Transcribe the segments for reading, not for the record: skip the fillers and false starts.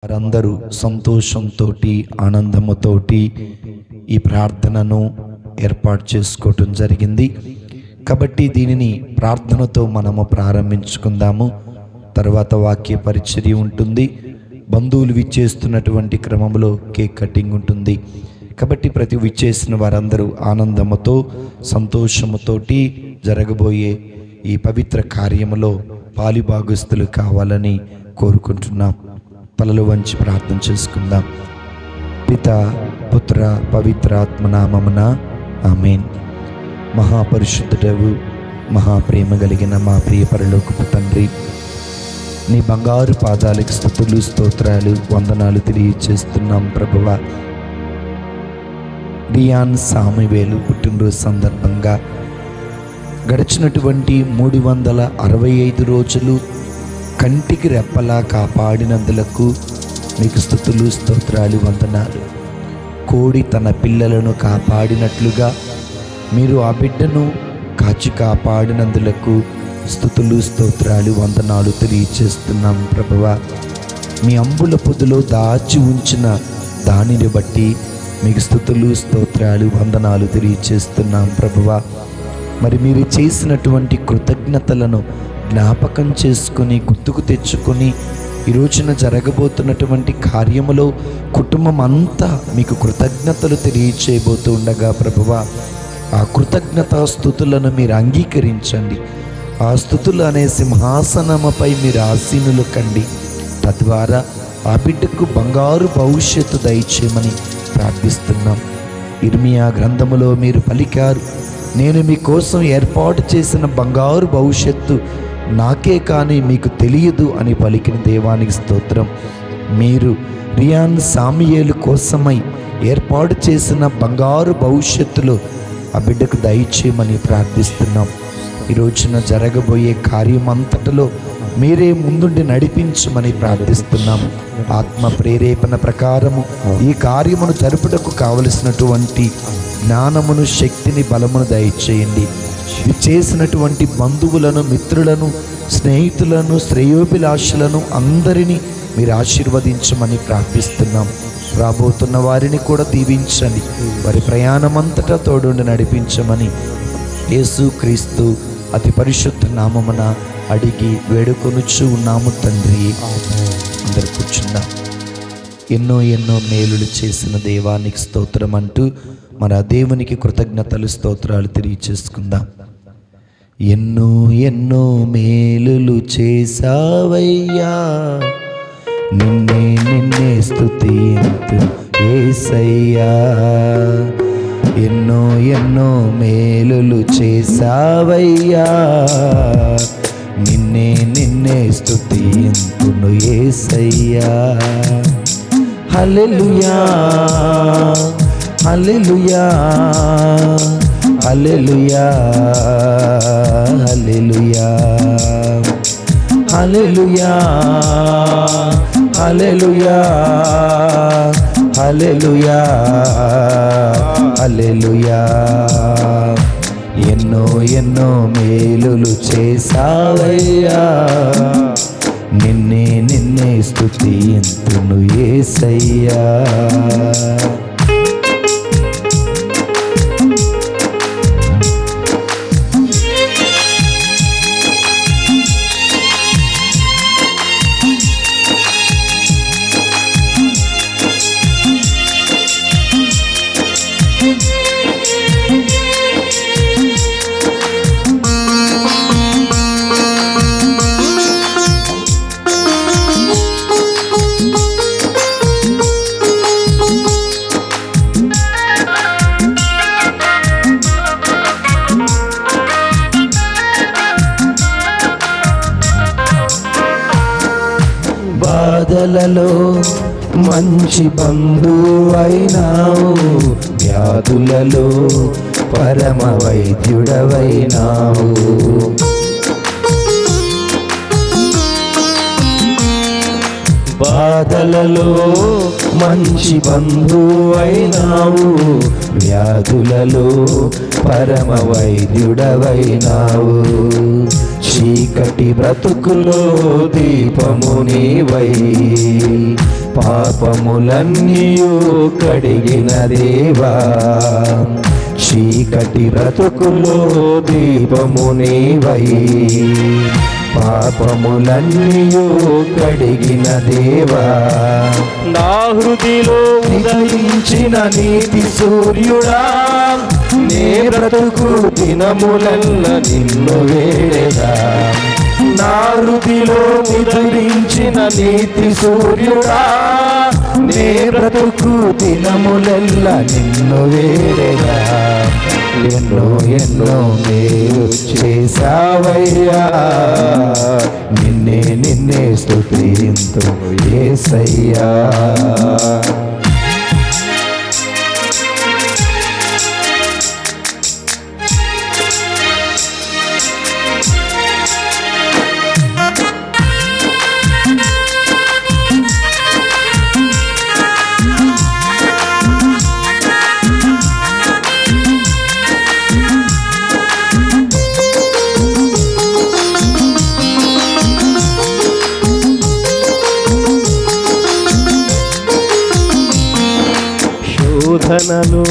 వారందరూ సంతోషంతో ఆనందముతోటి ఈ ప్రార్థనను ఏర్పాటు చేసుకోవటం జరిగింది. కాబట్టి దీనిని ప్రార్థనతో మనము ప్రారంభించుకుందాము. తర్వాత వాక్య పరిచర్య ఉంటుంది. బంధువులు విచ్చేస్తున్నటువంటి క్రమంలో కేక్ కటింగ్ ఉంటుంది. కాబట్టి ప్రతి విచ్చేసిన వారందరూ ఆనందముతో సంతోషముతోటి జరగబోయే ఈ పవిత్ర కార్యములో పాలిభాగస్తులు కావాలని కోరుకుంటున్నాం. తలలు వంచి ప్రార్థన చేసుకుందాం. పిత పుత్ర పవిత్రాత్మ నామమున ఆమేన్. మహాపరిశుద్ధుడవు, మహాప్రేమ కలిగిన మా ప్రియ పరలోకపు తండ్రి, నీ బంగారు పాదాలకు స్తుతులు స్తోత్రాలు వందనాలు తెలియచేస్తున్నాం ప్రభువా. రియాన్ సామువేలు పుట్టినరోజు సందర్భంగా గడిచినటువంటి 365 రోజులు కంటికి రెప్పలా కాపాడినందులకు నీకు స్తుతులు స్తోత్రాలు వందనాలు. కోడి తన పిల్లలను కాపాడినట్లుగా మీరు ఆ బిడ్డను కాచి కాపాడినందులకు స్తుతులు స్తోత్రాలు వందనాలు తెలియచేస్తున్నాం ప్రభువా. మీ అంబుల పొదిలో దాచి ఉంచిన దానిని బట్టి మీకు స్తుతులు స్తోత్రాలు వందనాలు తెలియచేస్తున్నాం ప్రభువా. మరి మీరు చేసినటువంటి కృతజ్ఞతలను జ్ఞాపకం చేసుకొని గుర్తుకు తెచ్చుకొని ఈ రోజున జరగబోతున్నటువంటి కార్యములో కుటుంబం అంతా మీకు కృతజ్ఞతలు తెలియచేయబోతూ ఉండగా ప్రభువా, ఆ కృతజ్ఞత స్తుతులను మీరు అంగీకరించండి. ఆ స్తుతులు అనే సింహాసనముపై మీరు ఆసీనులు కండి. తద్వారా ఆ బిడ్డకు బంగారు భవిష్యత్తు దయచేయమని ప్రార్థిస్తున్నాం. ఇర్మియా గ్రంథములో మీరు పలికారు, నేను మీకోసం ఏర్పాటు చేసిన బంగారు భవిష్యత్తు నాకే కానీ మీకు తెలియదు అని పలికిన దేవానికి స్తోత్రం. మీరు రియాన్ సాముయేలు కోసమై ఏర్పాటు చేసిన బంగారు భవిష్యత్తులో ఆ బిడ్డకు దయచేయమని ప్రార్థిస్తున్నాం. ఈ రోజున జరగబోయే కార్యమంతటిలో మీరే ముందుండి నడిపించమని ప్రార్థిస్తున్నాం. ఆత్మ ప్రేరేపణ ప్రకారము ఈ కార్యమును జరుపుటకు కావలసినటువంటి జ్ఞానమును, శక్తిని, బలమును దయచేయండి. చేసినటువంటి బంధువులను, మిత్రులను, స్నేహితులను, శ్రేయోభిలాషులను అందరినీ మీరు ఆశీర్వదించమని ప్రార్థిస్తున్నాం. రాబోతున్న వారిని కూడా దీవించండి. వారి ప్రయాణమంతటా తోడుండి నడిపించమని యేసుక్రీస్తు అతి పరిశుద్ధ నామమున అడిగి వేడుకొనుచు ఉన్నాము తండ్రి. అందరు కూర్చుందాం. ఎన్నో ఎన్నో మేలులు చేసిన దేవానికి స్తోత్రం అంటూ మన దేవునికి కృతజ్ఞతలు స్తోత్రాలు తెలియచేసుకుందాం. ఎన్నో ఎన్నో మేలులు చేసావయ్యా, నిన్నే నిన్నే స్తుతింతు యేసయ్యా. ఎన్నో ఎన్నో మేలులు చేసావయ్యా, నిన్నే నిన్నే స్తుతింతును యేసయ్యా. హల్లెలూయా హల్లెలూయా హల్లెలూయా హల్లెలూయా హల్లెలూయా హల్లెలూయా హల్లెలూయా హల్లెలూయా. ఎన్నో ఎన్నో మేలులు చేసావయ్యా, నిన్నే నిన్నే స్తుతింతును యేసయ్యా. బాధలలో మంచి బంధువైనావు, వ్యాధులలో పరమ వైద్యుడవైనావు. బాధలలో మంచి బంధువైనావు, వ్యాధులలో పరమ వైద్యుడవైనావు. చీకటి బ్రతుకులో దీపము నీవై పాపములన్నీయు కడిగిన దేవా చీకటి బ్రతుకులో దీపము నీవై పాపములన్నీయు కడిగిన దేవా నా హృదిలో ఉదయించిన నీతి సూర్యుడా నే బ్రతుకు దినములల్ల నిన్ను వేడెదా నా హృదిలో ఉదయించిన నీతి సూర్యుడా నే బ్రతుకు దినములల్ల నిన్ను వేడెదా ఎన్నో ఎన్నో మేలు చేసావయ్యా నిన్నే స్తుతింతు యేసయ్యా శోధనలో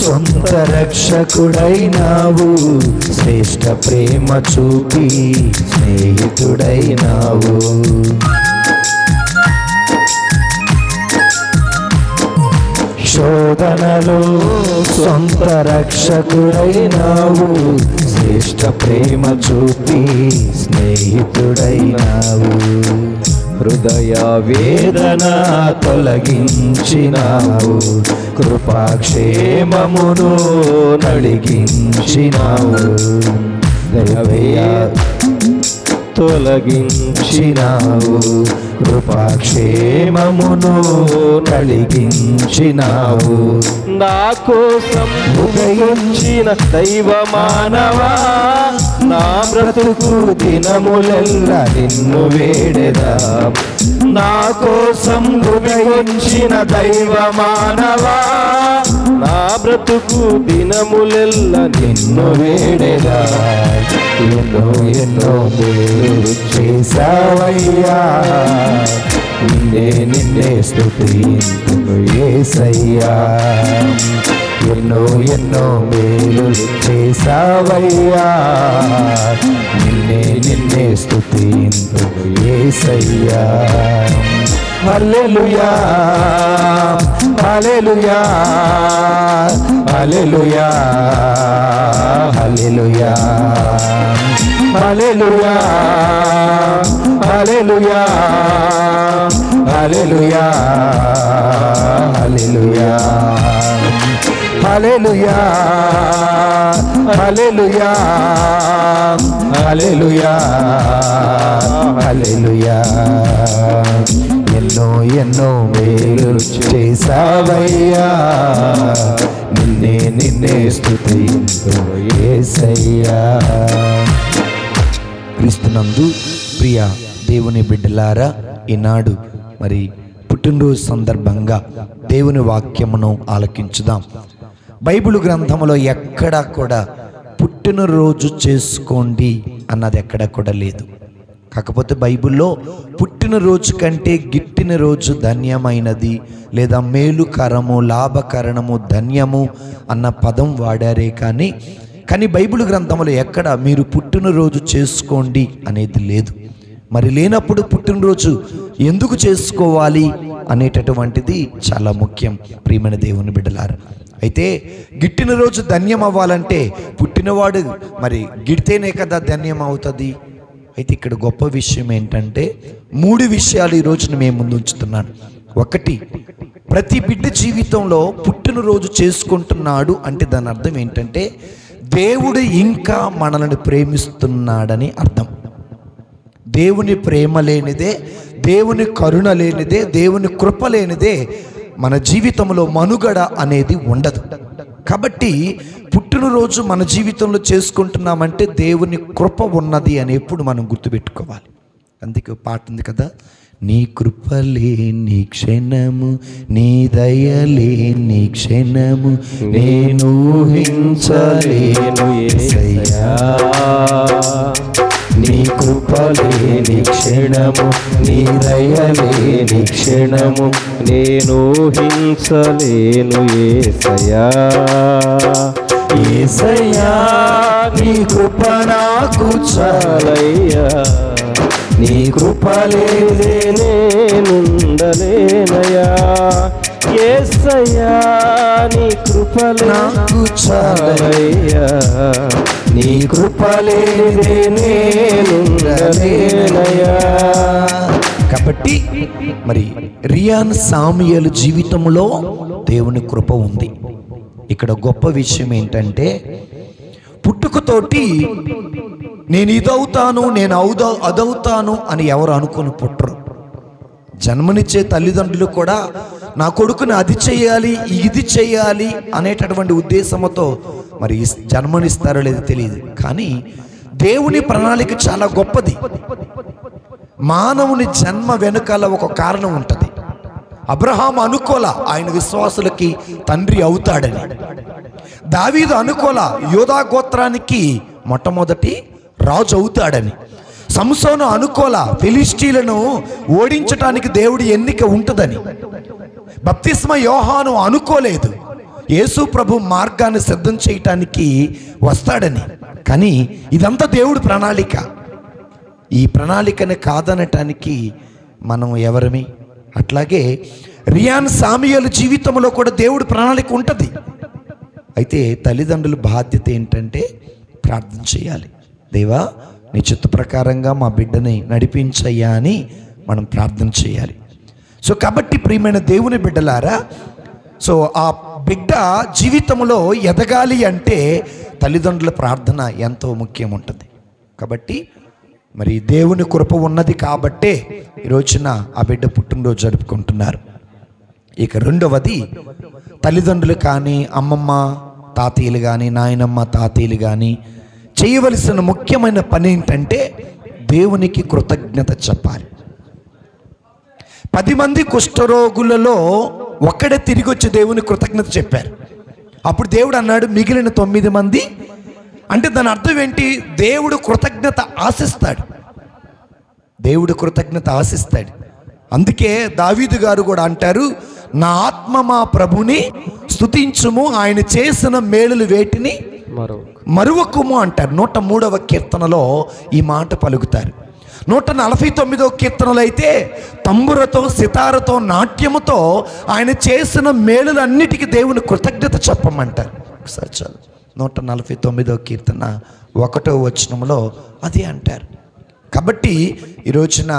సొంత రక్షకుడైనావు శ్రేష్ఠ ప్రేమ చూపి స్నేహితుడైనావు శోధనలో సొంత రక్షకుడైనావు శ్రేష్ఠ ప్రేమ చూపి స్నేహితుడైనావు హృదయ వేదన తొలగించినావు కృపాక్షేమమును నడిగించినావు తొలగించినావు కృపాక్షేమమును నడిగించినావు నా కోసం ఉదయించిన దైవ మానవా నా బ్రతుకు దినములెల్ల నిన్ను వేడెదా నా కోసం ఉదయించిన దైవ మానవా నా బ్రతుకు దినములెల్ల నిన్ను వేడెదా ఎన్నో ఎన్నో మేలు చేసావయ్యా నిన్నే స్తుతింతును యేసయ్యా ఎన్నో ఎన్నో మేలు చేసావయ్యా నిన్నే స్తుతింతును యేసయ్యా హల్లెలూయా హల్లెలూయా హల్లెలూయా హల్లెలూయా హల్లెలూయా హల్లెలూయా హల్లెలూయా హల్లెలూయా హల్లెలూయా హల్లెలూయా హల్లెలూయా హల్లెలూయా ఎన్నో ఎన్నో మేలు చేసావయ్యా నిన్నే స్తుతింతును యేసయ్యా. క్రీస్తునందు ప్రియ దేవుని బిడ్డలారా, ఈనాడు మరి పుట్టినరోజు సందర్భంగా దేవుని వాక్యమును ఆలకించుదాం. బైబిల్ గ్రంథములో ఎక్కడా కూడా పుట్టినరోజు చేసుకోండి అన్నది ఎక్కడా కూడా లేదు. కాకపోతే బైబిల్లో పుట్టినరోజు కంటే గిట్టిన రోజు ధన్యమైనది లేదా మేలుకరము లాభకరణము ధన్యము అన్న పదం వాడారే కానీ బైబిల్ గ్రంథంలో ఎక్కడ మీరు పుట్టినరోజు చేసుకోండి అనేది లేదు. మరి లేనప్పుడు పుట్టినరోజు ఎందుకు చేసుకోవాలి అనేటటువంటిది చాలా ముఖ్యం ప్రియమైన దేవుని బిడ్డలారా. అయితే గిట్టిన రోజు ధన్యం అవ్వాలంటే పుట్టినవాడు మరి గిడితేనే కదా ధన్యం అవుతుంది. అయితే ఇక్కడ గొప్ప విషయం ఏంటంటే 3 విషయాలు ఈ రోజున మేము ముందు ఉంచుతున్నాను. ఒకటి, ప్రతి బిడ్డ జీవితంలో పుట్టినరోజు చేసుకుంటున్నాడు అంటే దాని అర్థం ఏంటంటే దేవుడు ఇంకా మనల్ని ప్రేమిస్తున్నాడని అర్థం. దేవుని ప్రేమ లేనిదే, దేవుని కరుణ లేనిదే, దేవుని కృప లేనిదే మన జీవితంలో మనుగడ అనేది ఉండదు. కాబట్టి పుట్టినరోజు మన జీవితంలో చేసుకుంటున్నామంటే దేవుని కృప ఉన్నది అని ఎప్పుడు మనం గుర్తుపెట్టుకోవాలి. అందుకే పాట ఉంది కదా, నీ కృపలేని క్షణము, నీ దయలేని క్షణము నేను ఊహించలేను యేసయ్యా. నీ కృపలేని క్షణము, నీ దయలేని క్షణము నేను హింసలేను యేసయ్యా. యేసయ్యా నీ కృప నాకు చాలయ్యా, నీ కృప లేదే నేనుండలేనయ్యా. యేసయ్యా నీ కృప నాకు చాలయ్యా, నీ కృప లేదే నేనుండలేనయ్యా. కాబట్టి మరి రియాన్ సాముయేలు జీవితంలో దేవుని కృప ఉంది. ఇక్కడ గొప్ప విషయం ఏంటంటే, పుట్టుకతోటి నేను ఇదవుతాను, నేను అదవుతాను అని ఎవరు అనుకుని పుట్టరు. జన్మనిచ్చే తల్లిదండ్రులు కూడా నా కొడుకుని అది చేయాలి, ఇది చేయాలి అనేటటువంటి ఉద్దేశంతో మరి జన్మనిస్తారో లేదో తెలియదు. కానీ దేవుని ప్రణాళిక చాలా గొప్పది. మానవుని జన్మ వెనుకాల ఒక కారణం ఉంటుంది. అబ్రహాం అనుకోల ఆయన విశ్వాసులకి తండ్రి అవుతాడని. దావీదు అనుకోల యోధా గోత్రానికి మొట్టమొదటి రాజు అవుతాడని. సంసోను అనుకోల ఫిలిష్టీలను ఓడించటానికి దేవుడి ఎన్నిక ఉంటుందని. బప్తిస్మ యోహాను అనుకోలేదు యేసు ప్రభు మార్గాన్ని సిద్ధం చేయటానికి వస్తాడని. కానీ ఇదంతా దేవుడి ప్రణాళిక. ఈ ప్రణాళికని కాదనటానికి మనం ఎవరమి? అట్లాగే రియాన్ సాముయేలు జీవితంలో కూడా దేవుడి ప్రణాళిక ఉంటుంది. అయితే తల్లిదండ్రుల బాధ్యత ఏంటంటే ప్రార్థన చేయాలి. దేవా నీ చిత్త ప్రకారంగా మా బిడ్డని నడిపించయ్యా అని మనం ప్రార్థన చేయాలి. సో కాబట్టి ప్రియమైన దేవుని బిడ్డలారా, సో ఆ బిడ్డ జీవితంలో ఎదగాలి అంటే తల్లిదండ్రుల ప్రార్థన ఎంతో ముఖ్యం ఉంటుంది. కాబట్టి మరి దేవుని కృప ఉన్నది కాబట్టే ఈరోజున ఆ బిడ్డ పుట్టినరోజు జరుపుకుంటున్నారు. ఇక రెండవది, తల్లిదండ్రులు కానీ అమ్మమ్మ తాతయ్యలు కానీ నాయనమ్మ తాతయ్యలు కానీ చేయవలసిన ముఖ్యమైన పని ఏంటంటే దేవునికి కృతజ్ఞత చెప్పాలి. 10 మంది కుష్ఠరోగులలో ఒక్కడే తిరిగి వచ్చి దేవుని కృతజ్ఞత చెప్పారు. అప్పుడు దేవుడు అన్నాడు మిగిలిన 9 మంది అంటే దాని అర్థం ఏంటి? దేవుడు కృతజ్ఞత ఆశిస్తాడు. దేవుడు కృతజ్ఞత ఆశిస్తాడు. అందుకే దావీదు గారు కూడా అంటారు, నా ఆత్మ మా ప్రభుని స్తుతించుము, ఆయన చేసిన మేలులు వేటిని మరువకుము అంటారు. 103వ కీర్తనలో ఈ మాట పలుకుతారు. 149వ కీర్తనలో అయితే తంబురతో సితారతో నాట్యముతో ఆయన చేసిన మేలులన్నిటికీ దేవుని కృతజ్ఞత చెప్పమంటారు. ఒకసారి చాలు 149వ కీర్తన 1వ వచనంలో అది అంటారు. కాబట్టి ఈరోజున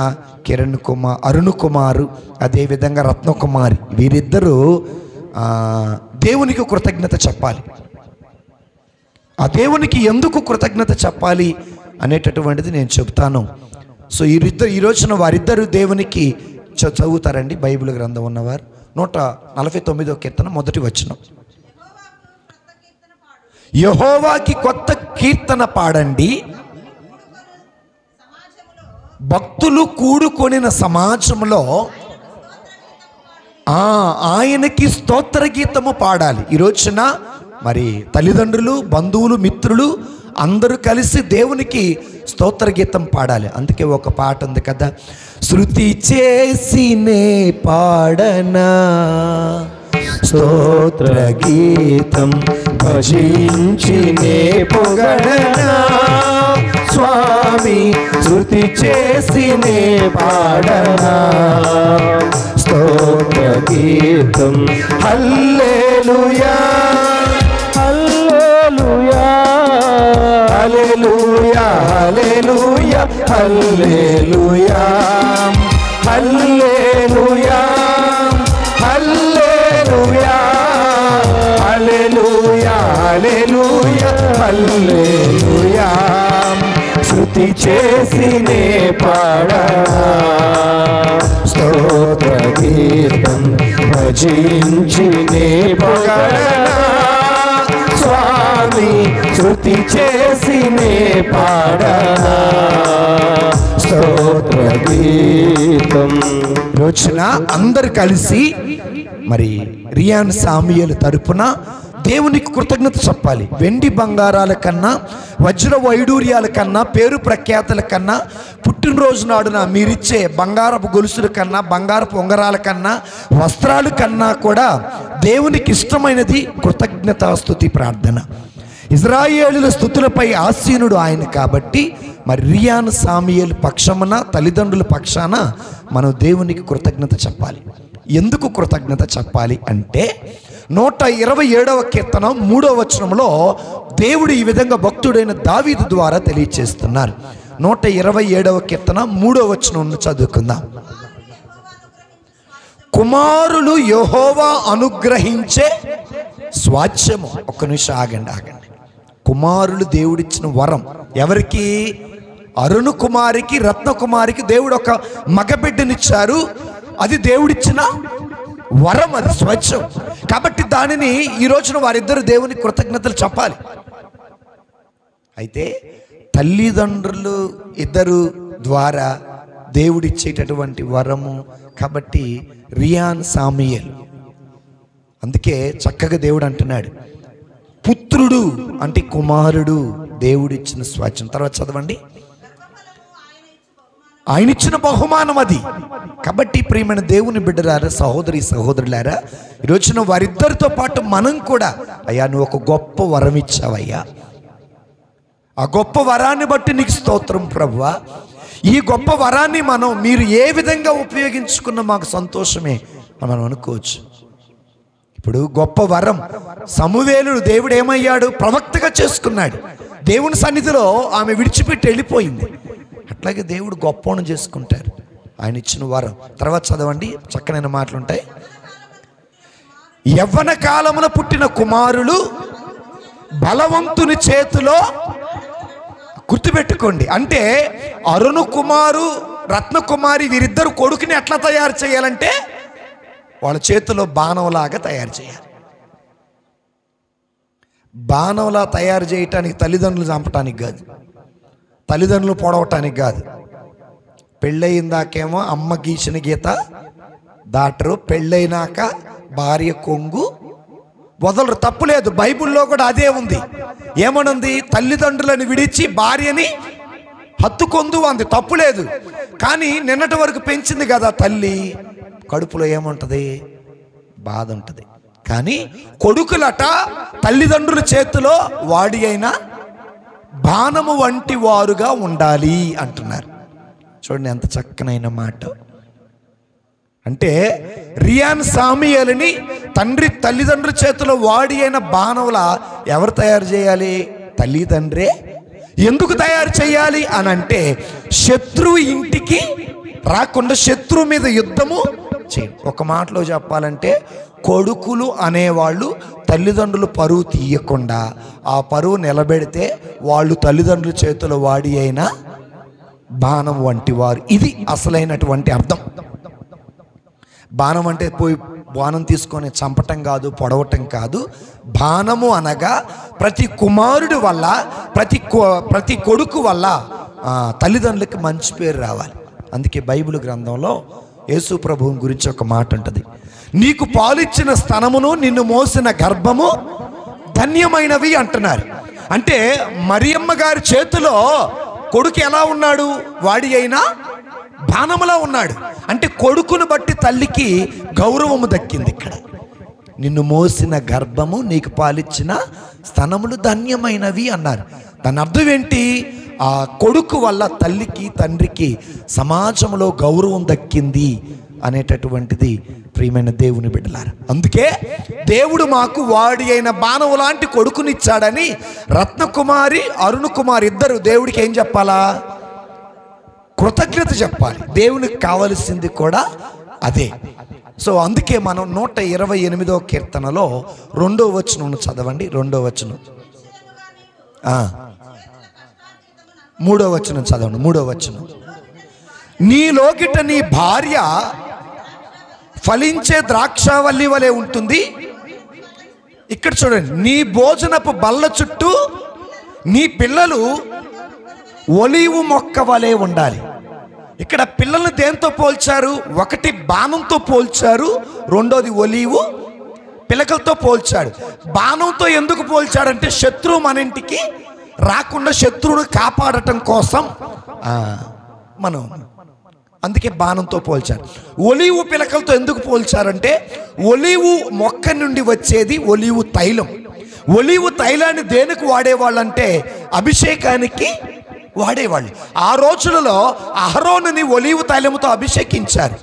కిరణ్ కుమార్, అరుణ్ కుమారు, అదేవిధంగా రత్నకుమారి వీరిద్దరూ దేవునికి కృతజ్ఞత చెప్పాలి. ఆ దేవునికి ఎందుకు కృతజ్ఞత చెప్పాలి అనేటటువంటిది నేను చెబుతాను. సో ఈ రోజున వారిద్దరు దేవునికి చదువుతారండి బైబిల్ గ్రంథం ఉన్నవారు. 149వ కీర్తన 1వ వచనం, యెహోవాకి కొత్త కీర్తన పాడండి, భక్తులు కూడుకొనిన సమాజంలో ఆయనకి స్తోత్ర గీతము పాడాలి. ఈ రోజున మరి తల్లిదండ్రులు, బంధువులు, మిత్రులు అందరూ కలిసి దేవునికి స్తోత్ర గీతం పాడాలి. అందుకే ఒక పాట ఉంది కదా, శృతి చేసినే పాడనా స్తోత్ర గీతం, భజించినే పొగడనా స్వామి, శృతి చేసినే పాడనా స్తోత్ర గీతం. హల్లెలూయా హల్లెలూయా హల్లెలూయా హల్లెలూయా హల్లెలూయా హల్లెలూయా హల్లెలూయా హల్లెలూయా హల్లెలూయా శృతి చేసినే పాడనా స్తోత్ర గీతం, భజించినే పొగడనా స్వామి, శృతి చేసినే పాడనా స్తోత్ర గీతం. రోజున అందరు కలిసి మరి రియాన్ సాముయేలు తరపున దేవునికి కృతజ్ఞత చెప్పాలి. వెండి బంగారాల కన్నా, వజ్ర వైడూర్యాల కన్నా, పేరు ప్రఖ్యాతుల కన్నా, పుట్టినరోజు నాడున మీరిచ్చే బంగారపు గొలుసుల కన్నా, బంగారపు ఉంగరాల కన్నా, వస్త్రాల కన్నా కూడా దేవునికి ఇష్టమైనది కృతజ్ఞతాస్తుతి ప్రార్థన. ఇజ్రాయేలుల స్తుతులపై ఆసీనుడు ఆయన కాబట్టి మరి రియాన్ సామియేలు పక్షమున, తల్లిదండ్రుల పక్షాన మనం దేవునికి కృతజ్ఞత చెప్పాలి. ఎందుకు కృతజ్ఞత చెప్పాలి అంటే 127వ కీర్తన 3వ వచనంలో దేవుడు ఈ విధంగా భక్తుడైన దావీదు ద్వారా తెలియచేస్తున్నారు. 127వ కీర్తన 3వ వచనం చదువుకుందాం. కుమారులు యెహోవా అనుగ్రహించే స్వాస్థ్యము. ఒక్క నిమిషం ఆగండి. కుమారులు దేవుడిచ్చిన వరం. ఎవరికి? అరుణు కుమారికి, రత్న కుమారికి దేవుడు ఒక మగబిడ్డనిచ్చారు. అది దేవుడిచ్చిన వరం, అది స్వచ్ఛం. కాబట్టి దానిని ఈ రోజున వారిద్దరు దేవునికి కృతజ్ఞతలు చెప్పాలి. అయితే తల్లిదండ్రులు ఇద్దరు ద్వారా దేవుడిచ్చేటటువంటి వరము కాబట్టి రియాన్ సామియేల్. అందుకే చక్కగా దేవుడు అంటున్నాడు, పుత్రుడు అంటే కుమారుడు దేవుడిచ్చిన స్వాస్థ్యం. తర్వాత చదవండి. ఆయన ఇచ్చిన బహుమానం అది. కాబట్టి ప్రియమైన దేవుని బిడ్డలారా, సహోదరి సహోదరులారా, ఈరోజున వారిద్దరితో పాటు మనం కూడా, అయ్యా నువ్వు ఒక గొప్ప వరం ఇచ్చావయ్యా, ఆ గొప్ప వరాన్ని బట్టి నీకు స్తోత్రం ప్రభువా, ఈ గొప్ప వరాన్ని మీరు ఏ విధంగా ఉపయోగించుకున్నా మాకు సంతోషమే మనం అనుకోవచ్చు. ఇప్పుడు గొప్ప వరం సమూయేలును దేవుడు ఏమయ్యాడు? ప్రవక్తగా చేసుకున్నాడు. దేవుని సన్నిధిలో ఆమె విడిచిపెట్టి వెళ్ళిపోయింది. అట్లాగే దేవుడు గొప్పను చేసుకుంటారు, ఆయన ఇచ్చిన వరం. తర్వాత చదవండి, చక్కనైన మాటలు ఉంటాయి. యవ్వన కాలమున పుట్టిన కుమారులు బలవంతుని చేతిలో. గుర్తుపెట్టుకోండి, అంటే అరుణు కుమారు, రత్న కుమారి వీరిద్దరు కొడుకుని ఎట్లా తయారు చేయాలంటే వాళ్ళ చేతిలో బాణంలాగా తయారు చేయాలి. బాణంలా తయారు చేయటానికి తల్లిదండ్రులు చంపటానికి కాదు, తల్లిదండ్రులు పొడవటానికి కాదు. పెళ్ళయిందాకేమో అమ్మ గీసిన గీత దాటరు, పెళ్ళైనాక భార్య కొంగు వదలరు. తప్పులేదు, బైబిల్లో కూడా అదే ఉంది. ఏమనుంది? తల్లిదండ్రులను విడిచి భార్యని హత్తుకొందు అంది. తప్పులేదు. కానీ నిన్నటి వరకు పెంచింది కదా తల్లి, కడుపులో ఏముంటుంది? బాధ ఉంటుంది. కానీ కొడుకులట తల్లిదండ్రుల చేతిలో వాడి అయినా బాణము వంటి వారుగా ఉండాలి అంటున్నారు. చూడండి ఎంత చక్కనైన మాట. అంటే రియాన్ సామియేలుని తల్లిదండ్రుల చేతిలో వాడి అయిన బాణంలా ఎవరు తయారు చేయాలి? తల్లిదండ్రే. ఎందుకు తయారు చేయాలి అని అంటే శత్రువు ఇంటికి రాకుండా శత్రువు మీద యుద్ధము చేయండి. ఒక మాటలో చెప్పాలంటే కొడుకులు అనేవాళ్ళు తల్లిదండ్రులు పరువు తీయకుండా ఆ పరువు నిలబెడితే వాళ్ళు తల్లిదండ్రుల చేతిలో వాడి అయిన బాణం వంటి వారు. ఇది అసలైనటువంటి అర్థం. బాణం అంటే పోయి బాణం తీసుకొని చంపటం కాదు, పొడవటం కాదు. బాణము అనగా ప్రతి కుమారుడి వల్ల, ప్రతి కొడుకు వల్ల తల్లిదండ్రులకి మంచి పేరు రావాలి. అందుకే బైబిల్ గ్రంథంలో యేసు ప్రభువు గురించి ఒక మాట ఉంటుంది, నీకు పాలిచ్చిన స్తనమును నిన్ను మోసిన గర్భము ధన్యమైనవి అంటున్నారు. అంటే మరియమ్మ గారి చేతిలో కొడుకు ఎలా ఉన్నాడు? వాడి అయినా బాణములా ఉన్నాడు. అంటే కొడుకును బట్టి తల్లికి గౌరవము దక్కింది. ఇక్కడ నిన్ను మోసిన గర్భము, నీకు పాలిచ్చిన స్తనములు ధన్యమైనవి అన్నారు. దాని అర్థం ఏంటి? ఆ కొడుకు వల్ల తల్లికి తండ్రికి సమాజంలో గౌరవం దక్కింది అనేటటువంటిది ప్రియమైన దేవుని బిడ్డలారా. అందుకే దేవుడు మాకు వాడి అయిన బాణము లాంటి కొడుకునిచ్చాడని రత్నకుమారి, అరుణ్ కుమార్ ఇద్దరు దేవుడికి ఏం చెప్పాలా? కృతజ్ఞత చెప్పాలి. దేవునికి కావలసింది కూడా అదే. సో అందుకే మనం 128వ కీర్తనలో 2వ వచనం చదవండి. 2వ వచనం 3వ వచనం చదవండి. 3వ వచనం, నీలోకిట నీ భార్య ఫలించే ద్రాక్షావల్లి వలె ఉంటుంది. ఇక్కడ చూడండి, నీ భోజనపు బల్ల చుట్టూ నీ పిల్లలు ఒలీవు మొక్క వలె ఉండాలి. ఇక్కడ పిల్లల్ని దేంతో పోల్చారు? ఒకటి బాణంతో పోల్చారు, రెండోది ఒలీవు పిలకలతో పోల్చాడు. బాణంతో ఎందుకు పోల్చాడంటే శత్రువు మన ఇంటికి రాకుండా శత్రువును కాపాడటం కోసం మనం అందుకే బాణంతో పోల్చారు. ఒలీవు పిలకలతో ఎందుకు పోల్చారంటే ఒలీవు మొక్క నుండి వచ్చేది ఒలీవు తైలం. ఒలీవు తైలాన్ని దేనికి వాడేవాళ్ళంటే అభిషేకానికి వాడేవాళ్ళు. ఆ రోజులలో అహరోనుని ఒలీవు తైలముతో అభిషేకించారు.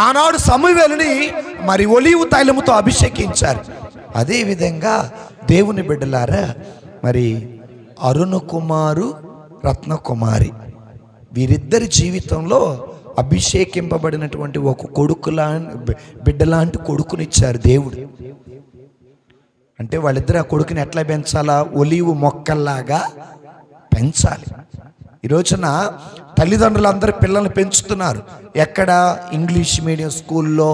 ఆనాడు సమూయేలుని మరి ఒలీవు తైలముతో అభిషేకించారు. అదేవిధంగా దేవుని బిడ్డలారా, మరి అరుణ కుమారు రత్నకుమారి వీరిద్దరి జీవితంలో అభిషేకింపబడినటువంటి ఒక బిడ్డలాంటి కొడుకునిచ్చారు దేవుడు. అంటే వాళ్ళిద్దరు ఆ కొడుకుని ఎట్లా పెంచాలా? ఒలీవు మొక్కల్లాగా పెంచాలి. ఈ రోజున తల్లిదండ్రులు అందరు పిల్లల్ని పెంచుతున్నారు. ఎక్కడ? ఇంగ్లీష్ మీడియం స్కూల్లో,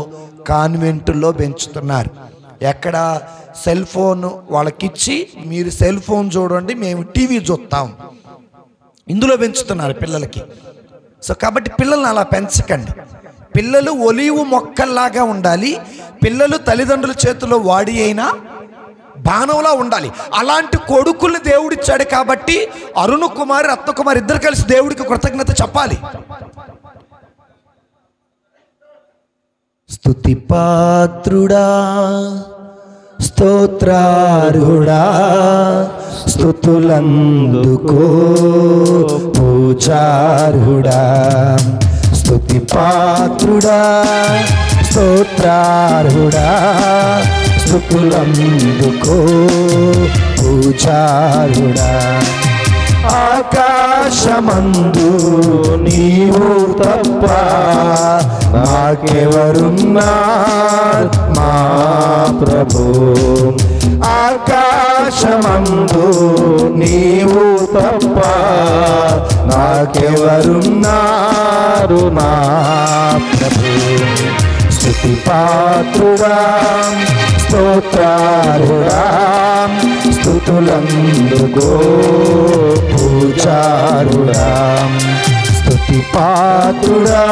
కాన్వెంటుల్లో పెంచుతున్నారు. ఎక్కడ? సెల్ ఫోన్ వాళ్ళకిచ్చి మీరు సెల్ ఫోన్ చూడండి, మేము టీవీ చూస్తాం, ఇందులో పెంచుతున్నారు పిల్లలకి. సో కాబట్టి పిల్లల్ని అలా పెంచకండి. పిల్లలు ఒలీవు మొక్కల్లాగా ఉండాలి. పిల్లలు తల్లిదండ్రుల చేతిలో వాడి అయినా బాణంలా ఉండాలి. అలాంటి కొడుకుల్ని దేవుడిచ్చాడు. కాబట్టి అరుణ కుమారి రత్నకుమారి ఇద్దరు కలిసి దేవుడికి కృతజ్ఞత చెప్పాలి. స్తుతి పాత్రుడా, స్తోత్రార్హుడా, స్తుతులందుకో పూజార్హుడా. స్తుతి పాత్రుడా, స్తోత్రార్హుడా, స్తుతులందుకో పూజార్హుడా. ఆకాశమందు నీవు తప్ప నాకెవరున్నారు మా ప్రభు. ఆకాశమందు నీవు తప్ప నాకెవరున్నారు మా ప్రభు. స్తుతి పాత్రుడా, స్తోత్రార్హుడా, స్తుతులందుకో పూజారుడా. స్తుతి పాత్రుడా.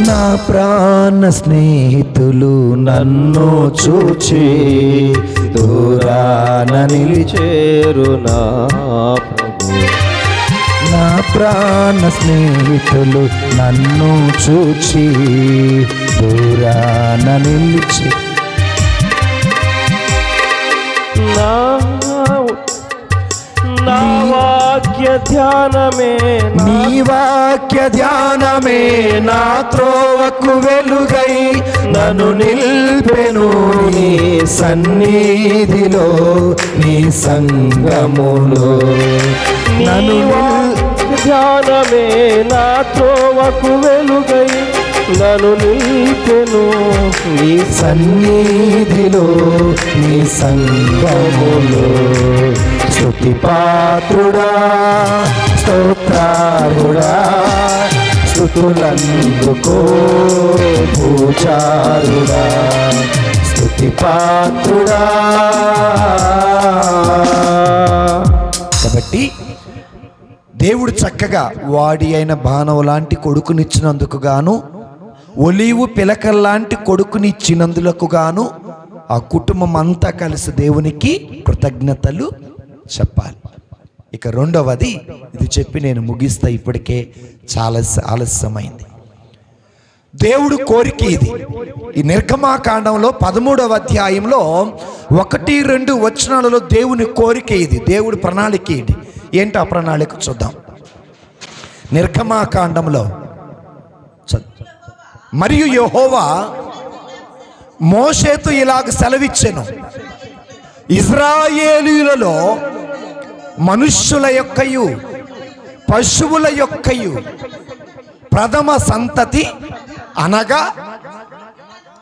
నా ప్రాణ స్నేహితులు నన్ను చూచి దూరాన నిలిచేరు నా ప్రభు. నా ప్రాణ స్నేహితులు నన్ను చూచి దూరాన నిలిచి నీ వాక్య ధ్యానమే నా త్రోవకు వెలుగై నన్ను నిల్పెను నీ సన్నిధిలో నీ సంగములో. నన్ను ధ్యానమే నా త్రోవకు వెలుగై నన్ను నిల్పెను నీ సన్నిధిలో నీ సంగములో. స్తుతి పాత్రుడా, స్తోత్రార్హుడా, స్తుతులందుకో పూజారుడా. స్తుతి పాత్రుడా. కాబట్టి దేవుడు చక్కగా వాడి అయిన బాణం లాంటి కొడుకునిచ్చినందుకు గాను, ఒలీవు పిలకల్లాంటి కొడుకునిచ్చినందులకు గాను ఆ కుటుంబం అంతా కలిసి దేవునికి కృతజ్ఞతలు చెప్పాలి. ఇక రెండవది, ఇది చెప్పి నేను ముగిస్తా, ఇప్పటికే చాలా ఆలస్యమైంది. దేవుడు కోరిక ఇది. ఈ నిర్గమాకాండంలో 13వ అధ్యాయంలో 1-2 వచనాలలో దేవుని కోరిక ఇది, దేవుడి ప్రణాళిక ఇది. ఏంటి ఆ ప్రణాళిక చూద్దాం. నిర్గమాకాండంలో మరియు యెహోవా మోషేతో ఇలాగ సెలవిచ్చెను, ఇశ్రాయేలీయులలో మనుష్యుల యొక్కయు పశువుల యొక్కయు ప్రథమ సంతతి అనగా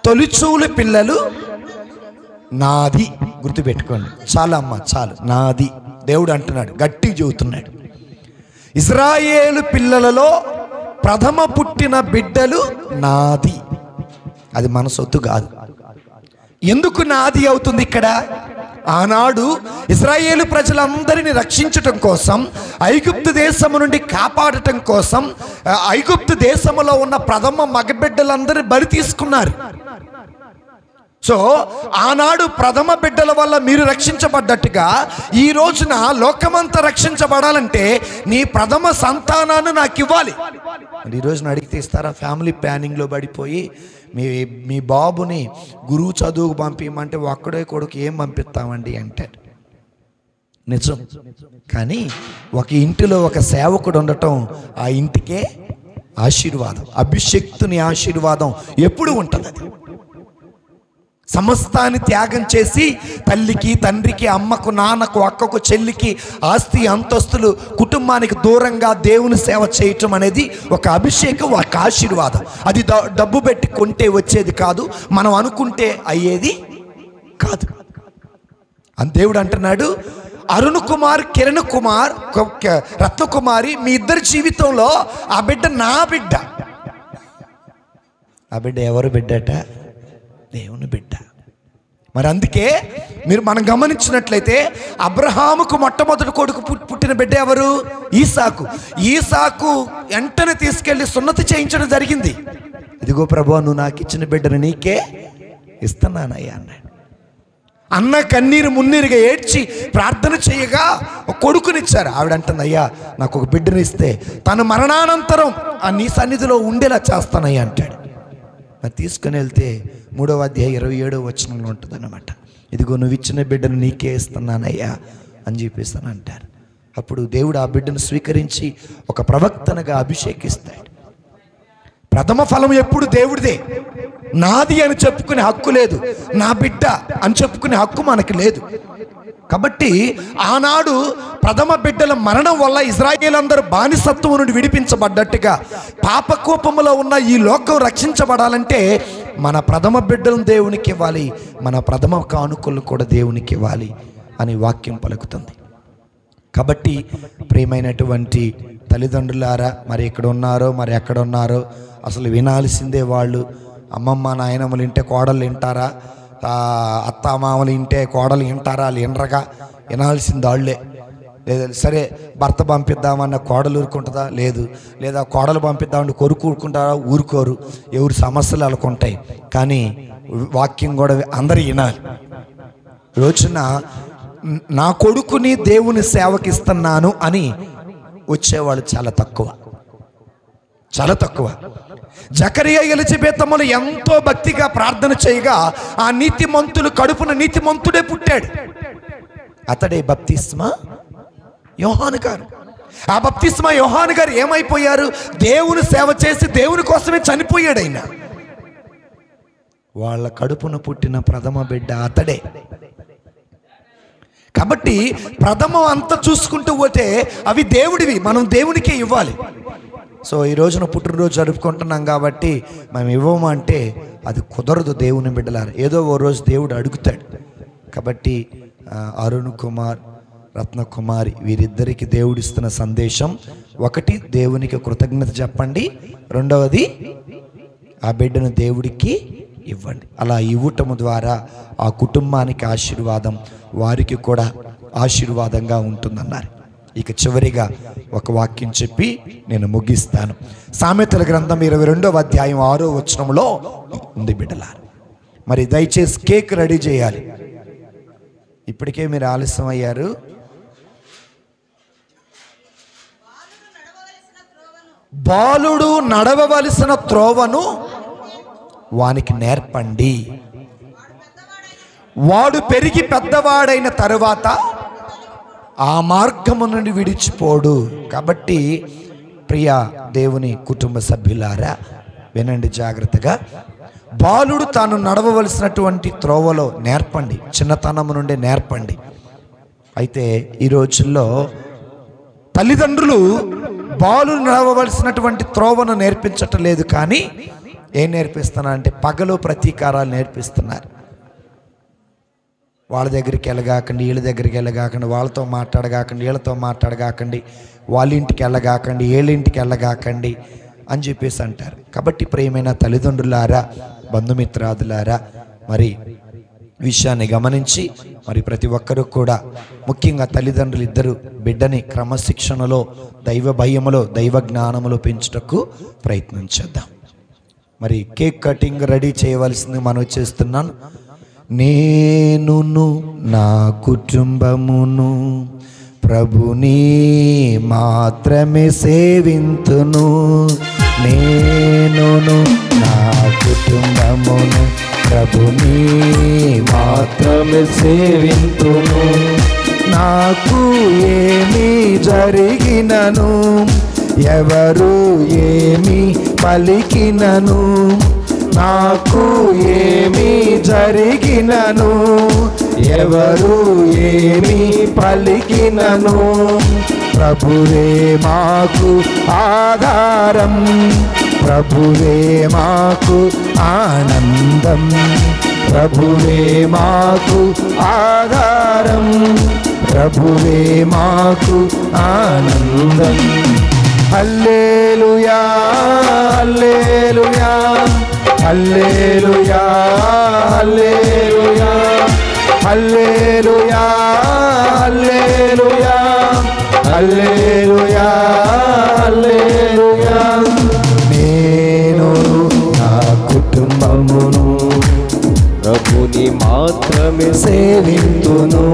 తొలిచూలు పిల్లలు నాది. గుర్తుపెట్టుకోండి, చాలు అమ్మ చాలు, నాది. దేవుడు అంటున్నాడు, గట్టి చెబుతున్నాడు, ఇశ్రాయేలు పిల్లలలో ప్రథమ పుట్టిన బిడ్డలు నాది. అది మన సొత్తు కాదు. ఎందుకు నాది అవుతుంది ఇక్కడ? ఆనాడు ఇశ్రాయేలు ప్రజలందరినీ రక్షించటం కోసం, ఐగుప్తు దేశము నుండి కాపాడటం కోసం, ఐగుప్తు దేశములో ఉన్న ప్రథమ మగబిడ్డలందరినీ బలి తీసుకున్నారు. సో ఆనాడు ప్రథమ బిడ్డల వల్ల మీరు రక్షించబడ్డట్టుగా ఈ రోజున లోకమంతా రక్షించబడాలంటే నీ ప్రథమ సంతానాన్ని నాకు ఇవ్వాలి. ఈ రోజున అడిగితే ఇస్తారా? ఫ్యామిలీ ప్లానింగ్లో పడిపోయి మీ బాబుని గురువు చదువుకు పంపించమంటే ఒక్కడే కొడుకు ఏం పంపిస్తామండి అంటాడు. నిజం. కానీ ఒక ఇంటిలో ఒక సేవకుడు ఉండటం ఆ ఇంటికే ఆశీర్వాదం. అభిషక్తుని ఆశీర్వాదం ఎప్పుడు ఉంటుంది. అది సమస్తాన్ని త్యాగం చేసి తల్లికి, తండ్రికి, అమ్మకు, నాన్నకు, అక్కకు, చెల్లికి ఆస్తి అంతస్తులు, కుటుంబానికి దూరంగా దేవుని సేవ చేయటం అనేది ఒక అభిషేకం, ఒక ఆశీర్వాదం. అది డబ్బు పెట్టి కొంటే వచ్చేది కాదు, మనం అనుకుంటే అయ్యేది కాదు. అని దేవుడు అంటున్నాడు, అరుణ్ కుమార్, కిరణ్ కుమార్, రత్నకుమారి, మీ ఇద్దరి జీవితంలో ఆ బిడ్డ నా బిడ్డ. ఆ బిడ్డ ఎవరు బిడ్డట? దేవుని బిడ్డ. మరి అందుకే మనం గమనించినట్లయితే అబ్రహాముకు మొట్టమొదటి కొడుకు పుట్టిన బిడ్డ ఎవరు? ఈసాకు. ఈసాకు వెంటనే తీసుకెళ్లి సున్నతి చేయించడం జరిగింది. ఇదిగో ప్రభువా, నువ్వు నాకు ఇచ్చిన బిడ్డను నీకే ఇస్తున్నానయ్యా అన్నాడు. అన్న కన్నీరు మున్నీరుగా ఏడ్చి ప్రార్థన చేయగా ఒక కొడుకునిచ్చారు. ఆవిడంటుంది, అయ్యా నాకు ఒక బిడ్డను ఇస్తే తను మరణానంతరం నీ సన్నిధిలో ఉండేలా చేస్తానయ్యా అంటాడు. మరి తీసుకుని వెళ్తే 3వ అధ్యాయం 27వ వచనంలో ఉంటుంది అన్నమాట. ఇదిగో నువ్వు ఇచ్చిన బిడ్డను నీకే ఇస్తున్నానయ్యా అని చెప్పేస్తాను అంటారు. అప్పుడు దేవుడు ఆ బిడ్డను స్వీకరించి ఒక ప్రవక్తనగా అభిషేకిస్తాడు. ప్రథమ ఫలం ఎప్పుడు దేవుడిదే. నాది అని చెప్పుకునే హక్కు లేదు, నా బిడ్డ అని చెప్పుకునే హక్కు మనకు లేదు. కాబట్టి ఆనాడు ప్రథమ బిడ్డల మరణం వల్ల ఇశ్రాయేలందరూ బానిసత్వం నుండి విడిపించబడ్డట్టుగా పాపకోపములో ఉన్న ఈ లోకం రక్షించబడాలంటే మన ప్రథమ బిడ్డలను దేవునికి ఇవ్వాలి, మన ప్రథమ కానుకలను కూడా దేవునికి ఇవ్వాలి అని వాక్యం పలుకుతుంది. కాబట్టి ప్రియమైనటువంటి తల్లిదండ్రులారా, మరి ఇక్కడ ఉన్నారో మరి ఎక్కడ ఉన్నారో అసలు వినాల్సిందే. వాళ్ళు అమ్మమ్మ నాయనమ్మలు ఇంటే కోడలు వింటారా? అత్తామామలు ఇంటే కోడలు వింటారా? వాళ్ళు వినరగా. వినాల్సింది వాళ్ళే. లేదా సరే భర్త పంపిద్దామన్న కోడలు ఊరుకుంటుందా? లేదు. లేదా కోడలు పంపిద్దామని కొడుకు ఊరుకుంటారా? ఊరుకోరు. ఎవరి సమస్యలు వాళ్ళకుంటాయి. కానీ వాక్యం కూడా అందరూ వినాలి. రోజున నా కొడుకుని దేవుని సేవకి ఇస్తున్నాను అని వచ్చేవాళ్ళు చాలా తక్కువ, చాలా తక్కువ. జకరియా ఎలిజబెతమ్మలు ఎంతో భక్తిగా ప్రార్థన చేయగా ఆ నీతిమంతులు కడుపున నీతిమంతుడే పుట్టాడు. అతడే బప్తిస్మా యోహాను గారు. ఆ బప్తిస్మా యోహాను గారు ఏమైపోయారు? దేవుని సేవ చేసి దేవుని కోసమే చనిపోయాడు ఆయన. వాళ్ళ కడుపున పుట్టిన ప్రథమ బిడ్డ అతడే. కాబట్టి ప్రథమం అంతా చూసుకుంటూ పోతే అవి దేవుడివి, మనం దేవునికే ఇవ్వాలి. సో ఈ రోజున పుట్టినరోజు జరుపుకుంటున్నాం కాబట్టి మనం ఇవ్వమంటే అది కుదరదు. దేవుని బిడ్డలారా, ఏదో ఓ రోజు దేవుడు అడుగుతాడు. కాబట్టి అరుణ్ కుమార్, రత్నకుమారి వీరిద్దరికి దేవుడిస్తున్న సందేశం ఒకటి, దేవునికి కృతజ్ఞత చెప్పండి. రెండవది, ఆ బిడ్డను దేవుడికి ఇవ్వండి. అలా ఇవ్వటము ద్వారా ఆ కుటుంబానికి ఆశీర్వాదం, వారికి కూడా ఆశీర్వాదంగా ఉంటుందన్నారు. ఇక చివరిగా ఒక వాక్యం చెప్పి నేను ముగిస్తాను. సామెతల గ్రంథం 22వ అధ్యాయం 6వ వచనంలో ఉంది బిడ్డలారా. మరి దయచేసి కేక్ రెడీ చేయాలి. ఇప్పటికే మీరు ఆలస్యం అయ్యారు. బాలుడు నడవవలసిన త్రోవను వానికి నేర్పండి, వాడు పెరిగి పెద్దవాడైన తరువాత ఆ మార్గము నుండి విడిచిపోడు. కాబట్టి ప్రియ దేవుని కుటుంబ సభ్యులారా వినండి జాగ్రత్తగా. బాలుడు తాను నడవవలసినటువంటి త్రోవలో నేర్పండి, చిన్నతనము నుండి నేర్పండి. అయితే ఈ రోజుల్లో తల్లిదండ్రులు బాలుడు నడవవలసినటువంటి త్రోవను నేర్పించటం లేదు, కానీ ఏం నేర్పిస్తున్నా అంటే పగలు ప్రతీకారాలు నేర్పిస్తున్నారు. వాళ్ళ దగ్గరికి వెళ్ళగాకండి, వీళ్ళ దగ్గరికి వెళ్ళగాకండి, వాళ్ళతో మాట్లాడగాకండి, వీళ్ళతో మాట్లాడగాకండి, వాళ్ళ ఇంటికి వెళ్ళగాకండి, వీళ్ళ ఇంటికి వెళ్ళగాకండి అని చెప్పేసి అంటారు. కాబట్టి ప్రియమైన తల్లిదండ్రులారా, బంధుమిత్రాదులారా, మరి విషయాన్ని గమనించి మరి ప్రతి ఒక్కరూ కూడా, ముఖ్యంగా తల్లిదండ్రులు ఇద్దరు బిడ్డని క్రమశిక్షణలో, దైవ భయములో, దైవ జ్ఞానములో పెంచుటకు ప్రయత్నం చేద్దాం. మరి కేక్ కటింగ్ రెడీ చేయవలసింది మనం చేస్తున్నాను. నేనును నా కుటుంబమును ప్రభుని మాత్రమే సేవింతును. నేనును నా కుటుంబమును ప్రభుని మాత్రమే సేవింతును. నాకు ఏమి జరిగినను, ఎవరు ఏమి పలికినను, నాకు ఏమి జరిగినను, ఎవరు ఏమి పలికినను, ప్రభువే మాకు ఆధారం, ప్రభువే మాకు ఆనందం, ప్రభువే మాకు ఆధారం, ప్రభువే మాకు ఆనందం. హల్లెలూయా హల్లెలూయా హల్లెలూయా హల్లెలూయా హల్లెలూయా హల్లెలూయా హల్లెలూయా హల్లెలూయా. నేను నా కుటుంబమును ప్రభుని మాత్రమే సేవింతును.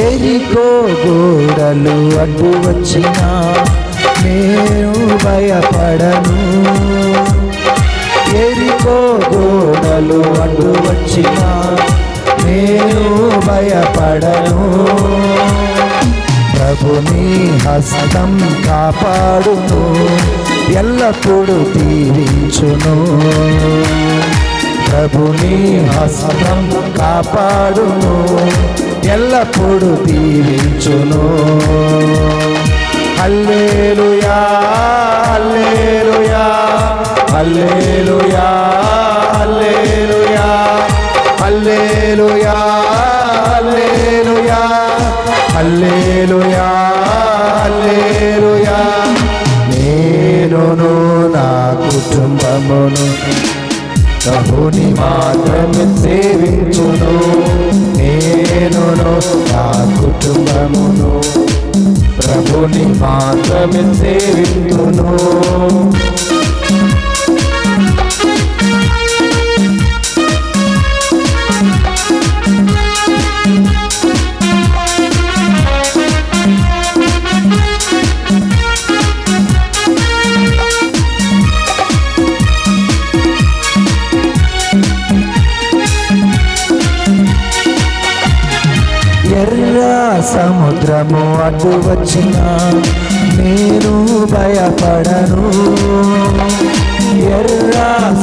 ఎరికో గోడలు అడ్డు వచ్చినా నేను భయపడను, ఎరికో గోడలు అడ్డు వచ్చినా నేను భయపడను. ప్రభుని హస్తం కాపాడును, ఎల్లప్పుడూ దీవించును. ప్రభుని హస్తం కాపాడును, ఎల్లప్పుడూ దీవించును. హల్లెలూయా హల్లెలూయా హల్లెలూయా హల్లెలూయా హల్లెలూయా హల్లెలూయా హల్లెలూయా హల్లెలూయా. నేనును నా కుటుంబమును ప్రభుని మాత్రమే సేవించును. నేనును నా కుటుంబమును ప్రభుని మాత్రమే సేవించును. ఎర్ర సముద్రము అడ్డు వచ్చినా నేను భయపడను, ఎర్ర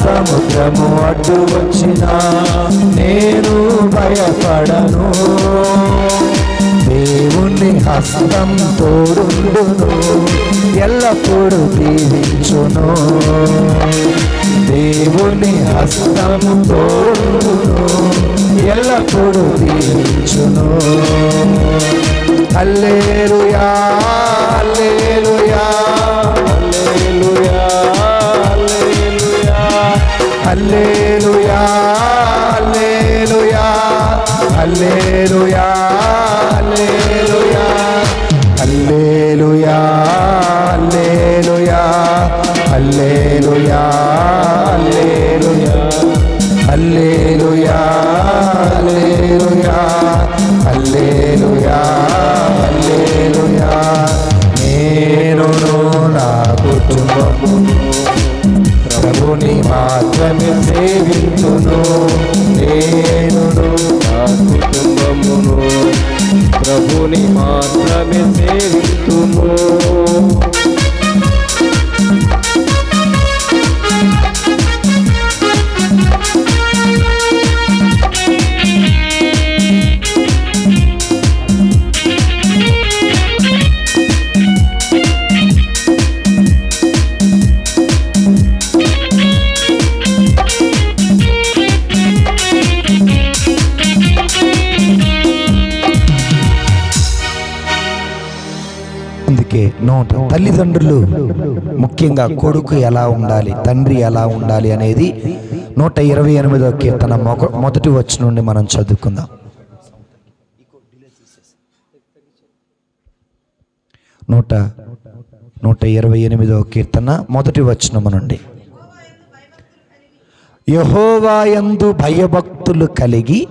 సముద్రము అడ్డు వచ్చినా నేను భయపడను. దేవుని హస్తం తోడుండును, ఎల్లప్పుడూ దీవించును. దేవుని హస్తం తోడుండును, ఎల్లప్పుడూ దీవించును. హల్లెలూయా హల్లెలూయా హల్లెలూయా హల్లెలూయా హల్లెలూయా హల్లెలూయా హల్లెలూయా హల్లెలూయా హల్లెలూయా హల్లెలూయా హల్లెలూయా హల్లెలూయా హల్లెలూయా హల్లెలూయా హల్లెలూయా. నేనును నా కుటుంబమును ప్రభుని మాత్రమే సేవించును. నేనును నా ప్రభుని మాత్రమే సేవింతుము. అందుకే తల్లిదండ్రులు ముఖ్యంగా కొడుకు ఎలా ఉండాలి, తండ్రి ఎలా ఉండాలి అనేది 128వ కీర్తన మొదటి వచనం నుండి మనం చదువుకుందాం. 128వ కీర్తన మొదటి వచనం నుండి. యెహోవా యందు భయభక్తులు కలిగి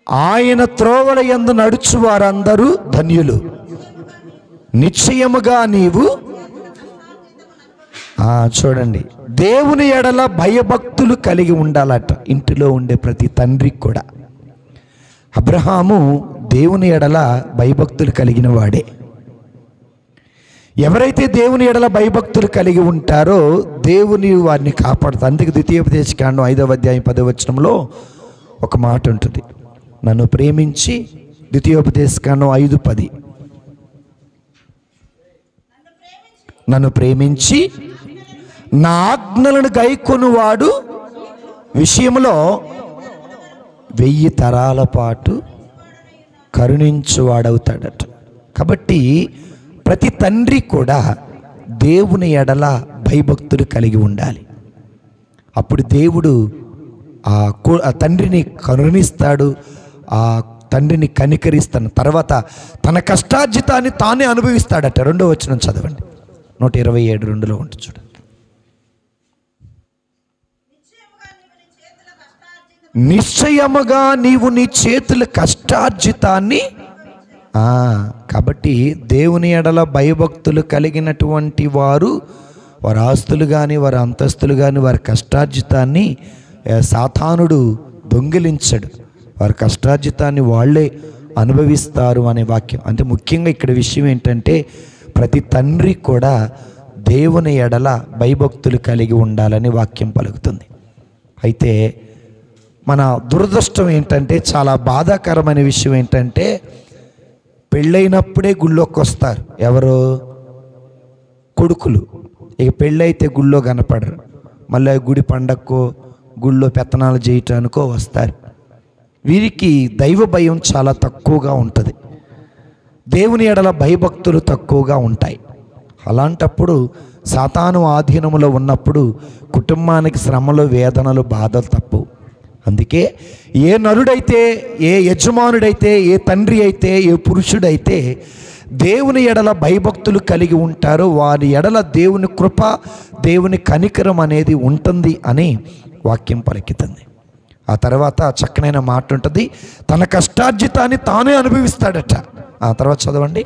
ఆయన త్రోవల యందు నడుచు వారందరూ ధన్యులు. నిశ్చయముగా నీవు చూడండి, దేవుని ఎడల భయభక్తులు కలిగి ఉండాలట ఇంటిలో ఉండే ప్రతి తండ్రికి కూడా. అబ్రహాము దేవుని ఎడల భయభక్తులు కలిగిన వాడే. ఎవరైతే దేవుని ఎడల భయభక్తులు కలిగి ఉంటారో దేవుని వారిని కాపాడుతారు. అందుకే ద్వితీయోపదేశకాండం 5వ అధ్యాయం 10వ వచనంలో ఒక మాట ఉంటుంది, నన్ను ప్రేమించి, ద్వితీయోపదేశకాండం 5:10, నన్ను ప్రేమించి నా ఆజ్ఞలను గైకొనువాడు విషయంలో 1000 తరాల పాటు కరుణించువాడవుతాడట. కాబట్టి ప్రతి తండ్రి కూడా దేవుని ఎడల భయభక్తులు కలిగి ఉండాలి. అప్పుడు దేవుడు ఆ తండ్రిని కరుణిస్తాడు, ఆ తండ్రిని కనికరిస్తాను. తర్వాత తన కష్టార్జితాన్ని తానే అనుభవిస్తాడట. 2వ వచనం చదవండి, 127:2లో ఉంటుంది చూడండి. నిశ్చయముగా నీవు నీ చేతుల కష్టార్జితాన్ని. కాబట్టి దేవుని ఎడల భయభక్తులు కలిగినటువంటి వారు వారి ఆస్తులు కానీ వారి అంతస్తులు కానీ వారి కష్టార్జితాన్ని సాతానుడు దొంగిలించడు. వారి కష్టార్జితాన్ని వాళ్ళే అనుభవిస్తారు అనే వాక్యం. అంటే ముఖ్యంగా ఇక్కడ విషయం ఏంటంటే ప్రతి తండ్రి కూడా దేవుని ఎడల భయభక్తులు కలిగి ఉండాలని వాక్యం పలుకుతుంది. అయితే మన దురదృష్టం ఏంటంటే, చాలా బాధాకరమైన విషయం ఏంటంటే, పెళ్ళైనప్పుడే గుళ్ళోకి వస్తారు ఎవరు? కొడుకులు. ఇక పెళ్ళైతే గుళ్ళో కనపడరు. మళ్ళీ గుడి పండక్కో గుళ్ళో పెత్తనాలు చేయటానికో వస్తారు. వీరికి దైవ భయం చాలా తక్కువగా ఉంటుంది, దేవుని ఎడల భయభక్తులు తక్కువగా ఉంటాయి. అలాంటప్పుడు సాతాను ఆధీనములో ఉన్నప్పుడు కుటుంబానికి శ్రమలు, వేదనలు, బాధలు తప్పు. అందుకే ఏ నరుడైతే, ఏ యజమానుడైతే, ఏ తండ్రి అయితే, ఏ పురుషుడైతే దేవుని ఎడల భయభక్తులు కలిగి ఉంటారో వారి ఎడల దేవుని కృప, దేవుని కనికరం అనేది ఉంటుంది అని వాక్యం పలికితుంది. ఆ తర్వాత చక్కనైన మాట ఉంటుంది, తన కష్టార్జితాన్ని తానే అనుభవిస్తాడట. ఆ తర్వాత చదవండి,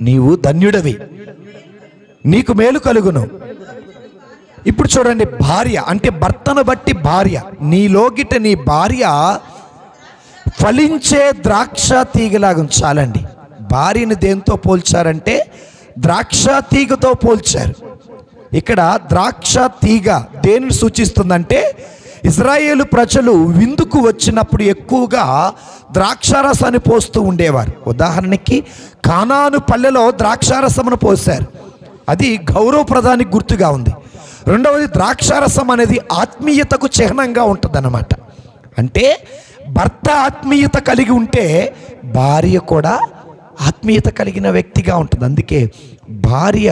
నీవు ధన్యుడవి, నీకు మేలు కలుగును. ఇప్పుడు చూడండి, భార్య అంటే భర్తను బట్టి భార్య, నీలోగిట నీ భార్య ఫలించే ద్రాక్ష తీగలాగా ఉంచాలండి. భార్యని దేంతో పోల్చారంటే ద్రాక్ష తీగతో పోల్చారు. ఇక్కడ ద్రాక్ష తీగ దేనిని సూచిస్తుందంటే, ఇజ్రాయేలు ప్రజలు విందుకు వచ్చినప్పుడు ఎక్కువగా ద్రాక్షారసాన్ని పోస్తూ ఉండేవారు. ఉదాహరణకి కానాను పల్లెలో ద్రాక్షారసమును పోశారు, అది గౌరవప్రదానికి గుర్తుగా ఉంది. రెండవది, ద్రాక్షారసం అనేది ఆత్మీయతకు చిహ్నంగా ఉంటుందన్నమాట. అంటే భర్త ఆత్మీయత కలిగి ఉంటే భార్య కూడా ఆత్మీయత కలిగిన వ్యక్తిగా ఉంటుంది. అందుకే భార్య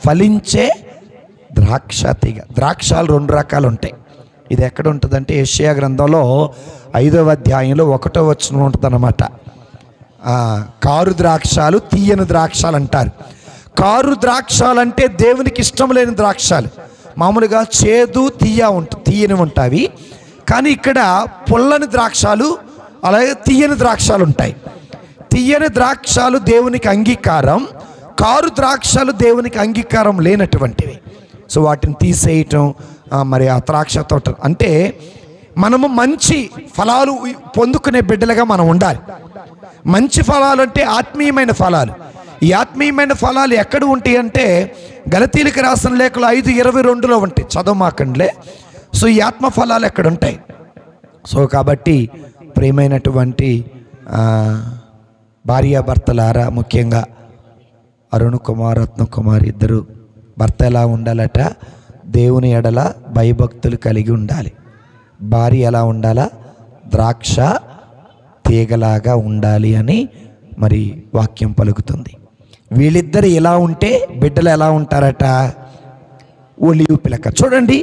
ఫలించే ద్రాక్ష తీగ. ద్రాక్షాలు 2 రకాలు ఉంటాయి. ఇది ఎక్కడ ఉంటుందంటే యెషయా గ్రంథంలో 5వ అధ్యాయంలో 1వ వచనం ఉంటుంది అన్నమాట. కారు ద్రాక్షాలు, తీయని ద్రాక్షాలు అంటారు. కారు ద్రాక్షాలు అంటే దేవునికి ఇష్టం లేని ద్రాక్షాలు. మామూలుగా చేదు, తీయని ఉంటాయి. కానీ ఇక్కడ పుల్లని ద్రాక్షాలు, అలాగే తీయని ద్రాక్షాలు ఉంటాయి. తీయని ద్రాక్షాలు దేవునికి అంగీకారం, కారు ద్రాక్షాలు దేవునికి అంగీకారం లేనటువంటివి. సో వాటిని తీసేయటం, మరి ఆ ద్రాక్ష తోట అంటే మనము మంచి ఫలాలు పొందుకునే బిడ్డలుగా మనం ఉండాలి. మంచి ఫలాలు అంటే ఆత్మీయమైన ఫలాలు. ఈ ఆత్మీయమైన ఫలాలు ఎక్కడ ఉంటాయి అంటే గలతీలకు రాసిన లేఖలు 5:22 ఉంటాయి. చదవమాకండిలే. సో ఈ ఆత్మ ఫలాలు ఎక్కడ ఉంటాయి? సో కాబట్టి ప్రియమైనటువంటి భార్యాభర్తలారా, ముఖ్యంగా అరుణ్ కుమార్, రత్న కుమార్ ఇద్దరు భర్త ఎలా ఉండాలట? దేవుని ఎడల భయభక్తులు కలిగి ఉండాలి. భార్య ఎలా ఉండాలా? ద్రాక్ష తీగలాగా ఉండాలి అని మరి వాక్యం పలుకుతుంది. వీళ్ళిద్దరు ఎలా ఉంటే బిడ్డలు ఎలా ఉంటారట? ఒలివ పిలక. చూడండి,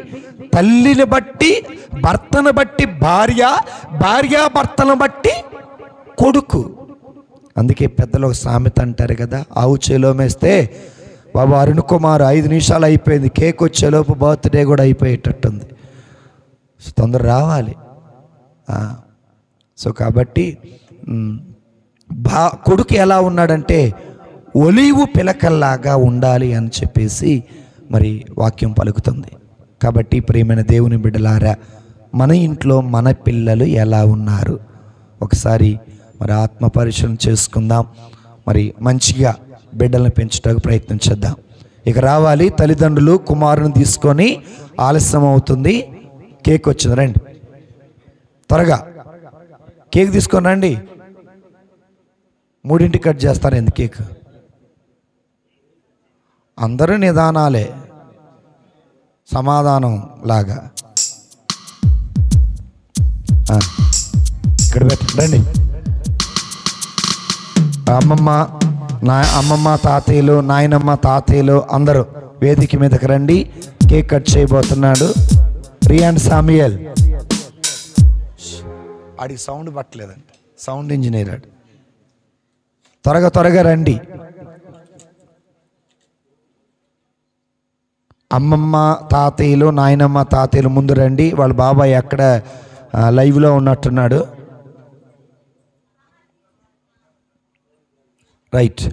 తల్లిని బట్టి భర్తను బట్టి భార్య, భార్య భర్తను బట్టి కొడుకు. అందుకే పెద్దలు ఒక సామెత అంటారు కదా, ఆవు చేలోమేస్తే బాబు అరుణ్ కుమార్ 5 నిమిషాలు అయిపోయింది, కేక్ వచ్చేలోపు బర్త్డే కూడా అయిపోయేటట్టుంది, తొందర రావాలి. సో కాబట్టి కొడుకు ఎలా ఉన్నాడంటే ఒలీవు పిలకల్లాగా ఉండాలి అని చెప్పేసి మరి వాక్యం పలుకుతుంది. కాబట్టి ప్రియమైన దేవుని బిడ్డలారా, మన ఇంట్లో మన పిల్లలు ఎలా ఉన్నారు? ఒకసారి మరి ఆత్మ పరిశీలన చేసుకుందాం. మరి మంచిగా బిడ్డలను పెంచడానికి ప్రయత్నం చేద్దాం. ఇక రావాలి తల్లిదండ్రులు కుమారుని తీసుకొని, ఆలస్యం అవుతుంది, కేక్ వచ్చింది, రండి త్వరగా కేక్ తీసుకొని రండి. 3ంటికి కట్ చేస్తారు. ఎందుకు కేక్? అందరూ నిదానాలే, సమాధానం లాగా. ఇక్కడ పెట్టండి. అమ్మమ్మ తాతయ్యలు, నాయనమ్మ తాతయ్యలు అందరూ వేదిక మీదకి రండి. కేక్ కట్ చేయబోతున్నాడు రియాన్ సామ్యుయల్. ఆడికి సౌండ్ పట్టలేదంట, సౌండ్ ఇంజనీర్ ఆడు. త్వరగా రండి. అమ్మమ్మ తాతయ్యలు, నాయనమ్మ తాతయ్యలు ముందు రండి. వాళ్ళ బాబాయ్ అక్కడ లైవ్లో ఉన్నట్టున్నాడు. రైట్,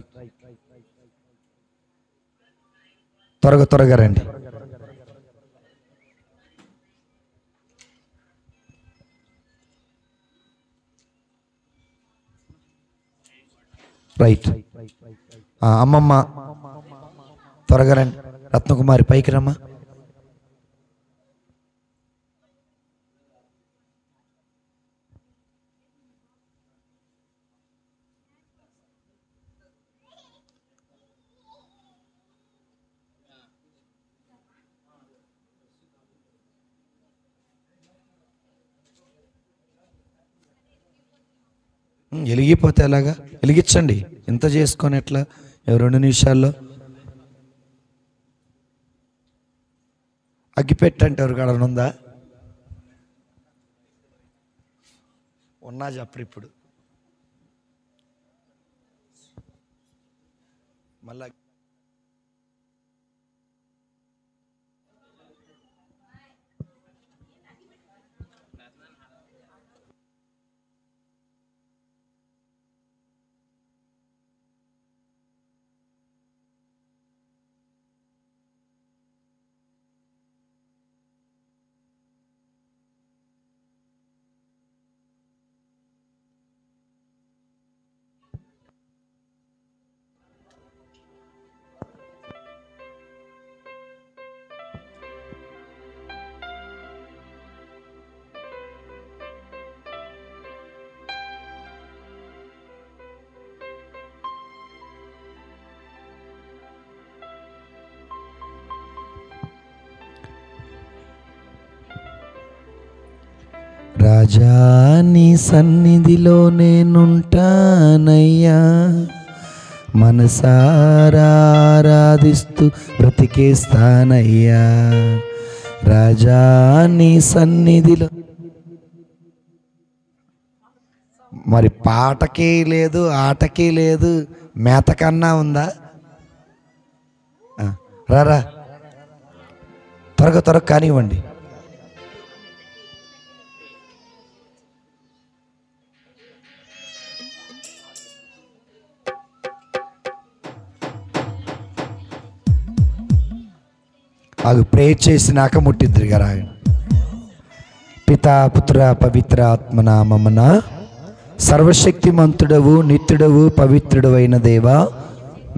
త్వరగా రండి. రైట్, అమ్మమ్మ త్వరగా రండి. రత్నకుమారి పైకి రమ్మా. వెలిగిపోతే ఎలాగా? వెలిగించండి. ఇంత చేసుకొని ఎట్లా? 2 నిమిషాల్లో అగ్గిపెట్టంటే ఎవరికాడన ఉందా? ఉన్నా చెప్పరు ఇప్పుడు. మళ్ళా రాజా నీ సన్నిధిలో నేనుంటానయ్యా, మనసారా ఆరాధిస్తూ బ్రతికేస్తానయ్యా. రాజా నీ సన్నిధిలో. మరి పాటకే లేదు, ఆటకే లేదు, మేతకన్నా ఉందా? రారా త్వరగా కానివ్వండి. అది ప్రే చేసినాక ముట్టిద్దరు గారు. పితా పుత్ర పవిత్ర ఆత్మనామమున సర్వశక్తిమంతుడవు, నిత్యుడవు, పవిత్రుడు అయిన దేవా,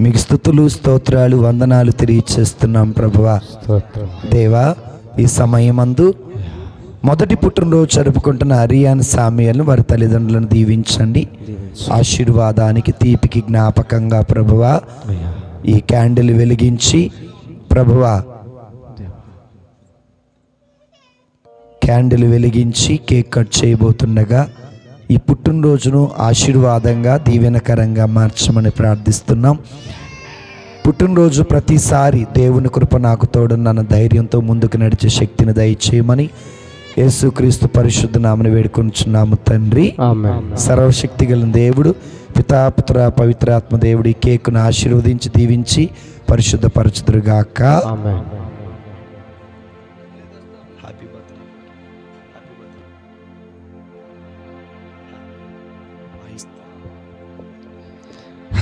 మీకు స్తుతులు, స్తోత్రాలు, వందనాలు తెలియచేస్తున్నాం ప్రభువా. దేవా, ఈ సమయమందు మొదటి పుట్టినరోజు జరుపుకుంటున్న అరియాన్ సామ్యుయల్ని వారి తల్లిదండ్రులను దీవించండి. ఆశీర్వాదానికి, తీపికి జ్ఞాపకంగా ప్రభువా ఈ క్యాండిల్ వెలిగించి ప్రభువా క్యాండిల్ వెలిగించి కేక్ కట్ చేయబోతుండగా ఈ పుట్టినరోజును ఆశీర్వాదంగా, దీవెనకరంగా మార్చమని ప్రార్థిస్తున్నాం. పుట్టినరోజు ప్రతిసారి దేవుని కృప నాకు తోడున్న ధైర్యంతో ముందుకు నడిచే శక్తిని దయచేయమని యేసుక్రీస్తు పరిశుద్ధ నామమున వేడుకొనుచున్నాము తండ్రి, ఆమేన్. సర్వశక్తి గల దేవుడు, పితా, పుత్ర, పవిత్రాత్మ దేవుడు ఈ కేకును ఆశీర్వదించి దీవించి పరిశుద్ధపరచుదురుగాక. ఆమేన్.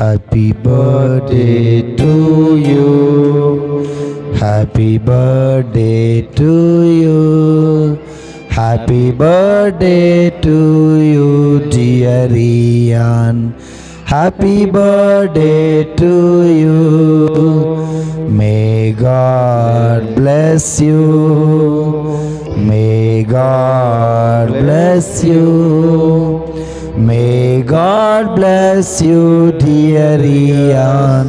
Happy birthday to you. Happy birthday to you. Happy birthday to you, dear Ian. Happy birthday to you. May God bless you. May God bless you. May God bless you, dear Ian.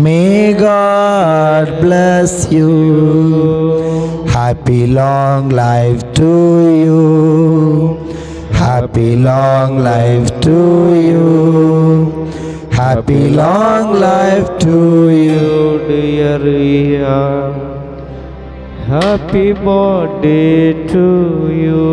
May God bless you. Happy long life to you. Happy long life to you. Happy long life to you, dear Ian. Happy birthday to you.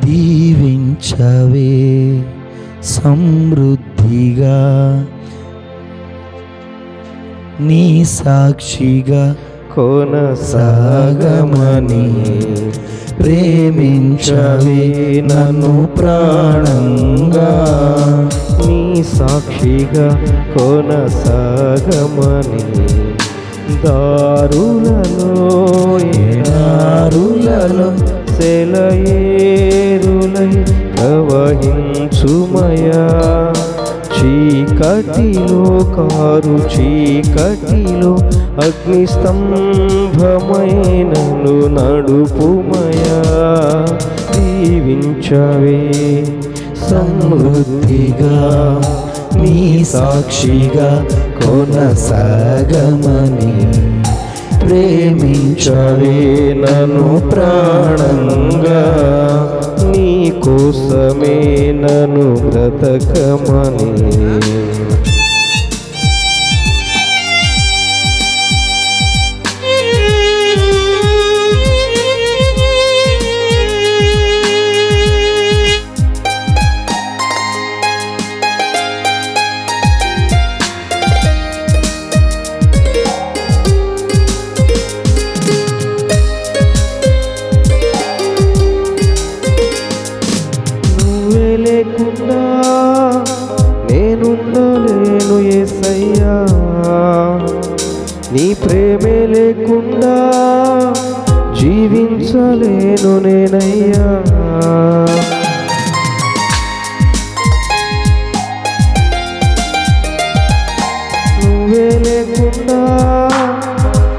దీవించవే సమృద్ధిగా, నీ సాక్షిగా కొనసాగమని, ప్రేమించవే నన్ను ప్రాణంగా, నీ సాక్షిగా కొనసాగమని, దారులలో ఏడారులలో సెలయేరులై ప్రవహించుమయా, చీకటిలో car చీకటిలో అగ్నిస్తంభమైనను నడుపుమయా, దీవించవే సమృద్ధిగా, నీ సాక్షిగా కొనసాగమని, ప్రేమించవే నన్ను ప్రాణంగా, నీ కోసమే నన్ను బ్రతకమని. లేకుండా నేనుండలేను యేసయ్యా, నీ ప్రేమే లేకుండా జీవించలేను నేనయ్యా, నువ్వే లేకుండా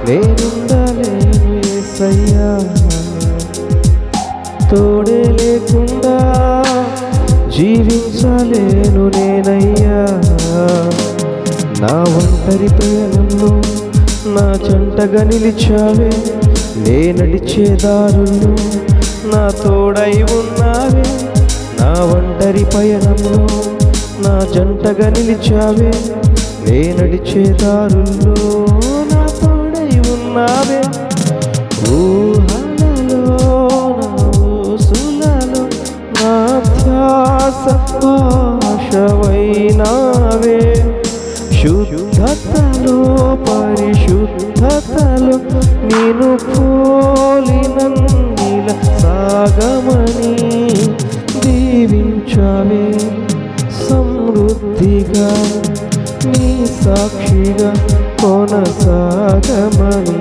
నేనుండలేను యేసయ్యా, తోడే లేకుండా జీవించలేను నేనయ్యా, నా ఒంటరి ప్రయాణంలో నా జంట జంటగా నిలిచావే, నే నడిచే దారుల్లో నా తోడై ఉన్నావే. నా ఒంటరి పయనంలో నా జంటగా నిలిచావే, నే నడిచే దారుల్లో నా తోడై ఉన్నావే. ఊహలలో నా ఊసులలో నా ధ్యాస ఆశవైనావే. శుద్ధతలో పరిశుద్ధతలో నేను పోలినందిల సాగమని దీవించావే. సమృద్ధిగా నీ సాక్షిగా కొనసాగమని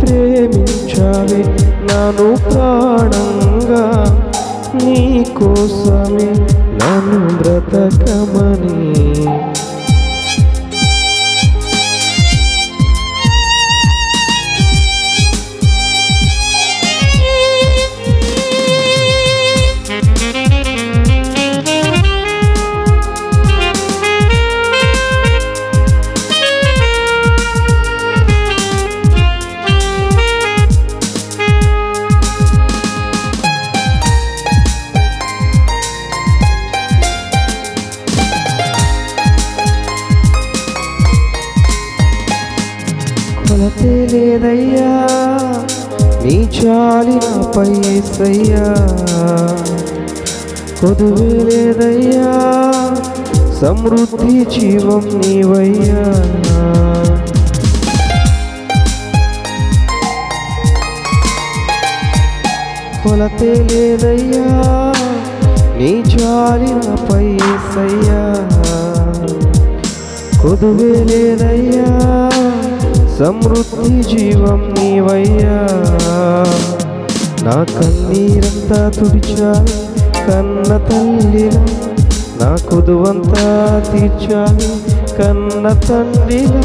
ప్రేమించావే. నన్ను ప్రాణంగా నీ కోసమే నన్ను బ్రతకమని. కొలతే లేదయ్యా నీ చాలి నాపై యేసయ్యా, కొదువే లేదయ్యా సమృద్ధి జీవం నీవయ్యా. కొలతే లేదయ్యా నీ చాలి నాపై యేసయ్యా, కొదువే లేదయ్యా సమృద్ధి జీవం నీవయ్యా. నా కన్నీరంతా తుడిచావి కన్న తల్లిలా, నా కొదువంతా తీర్చావి కన్న తండ్రిలా.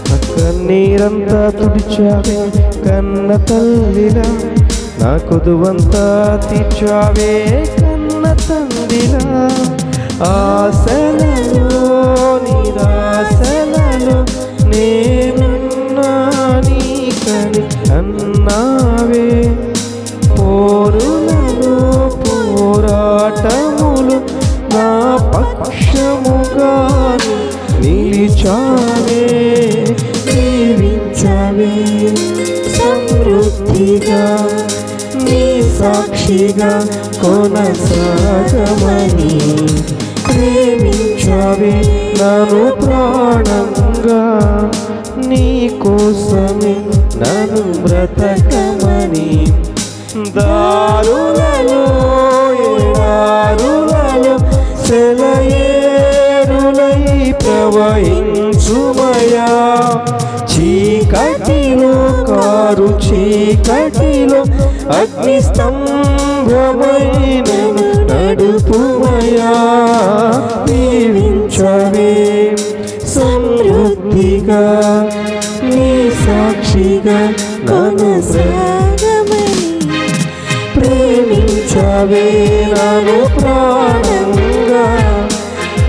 నా కన్నీరంతా తుడిచావి కన్న తల్లిలా, నా కొదువంతా తీర్చావే కన్న తండ్రిలా. ఆశలలో నిరాశలలో నేనున్నా నీకని అన్నావే. పోరులలో పోరాటములు నా పక్షముగా నిలిచావే. జీవించావే సమృద్ధిగా నీ సాక్షిగా కొనసాగమని ప్రేమించావే. నన్ను ప్రాణంగా నీ కోసమే నన్ను బ్రతకమని. దారులలో ఎడారులలో సెలయేరులై ప్రవహించుమయా. చీకటిలో కారు చీకటిలో అగ్ని స్తంభమై నన్ను నడుపుమయా. దీవించవే సమృద్ధిగా నీ సాక్షిగా కొనసాగమని ప్రేమించవే. నన్ను ప్రాణంగా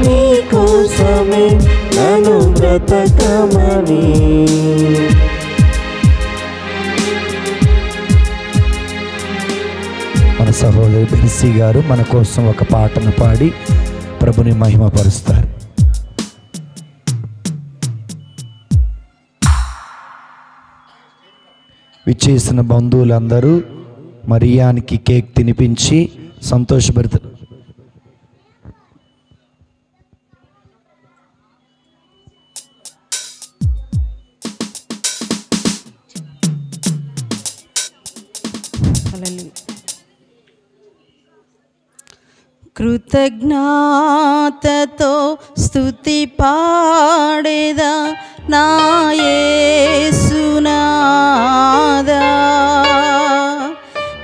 నీ కోసమే నన్ను బ్రతకమని. మన సహోదరి బెన్సీ గారు మన కోసం ఒక పాటను పాడి ప్రభుని మహిమపరుస్తారు. విచ్చేసిన బంధువులందరూ మరియానికి కేక్ తినిపించి సంతోషపడతారు. కృతజ్ఞతతో స్తుతి పాడేదా నా యేసునాదా.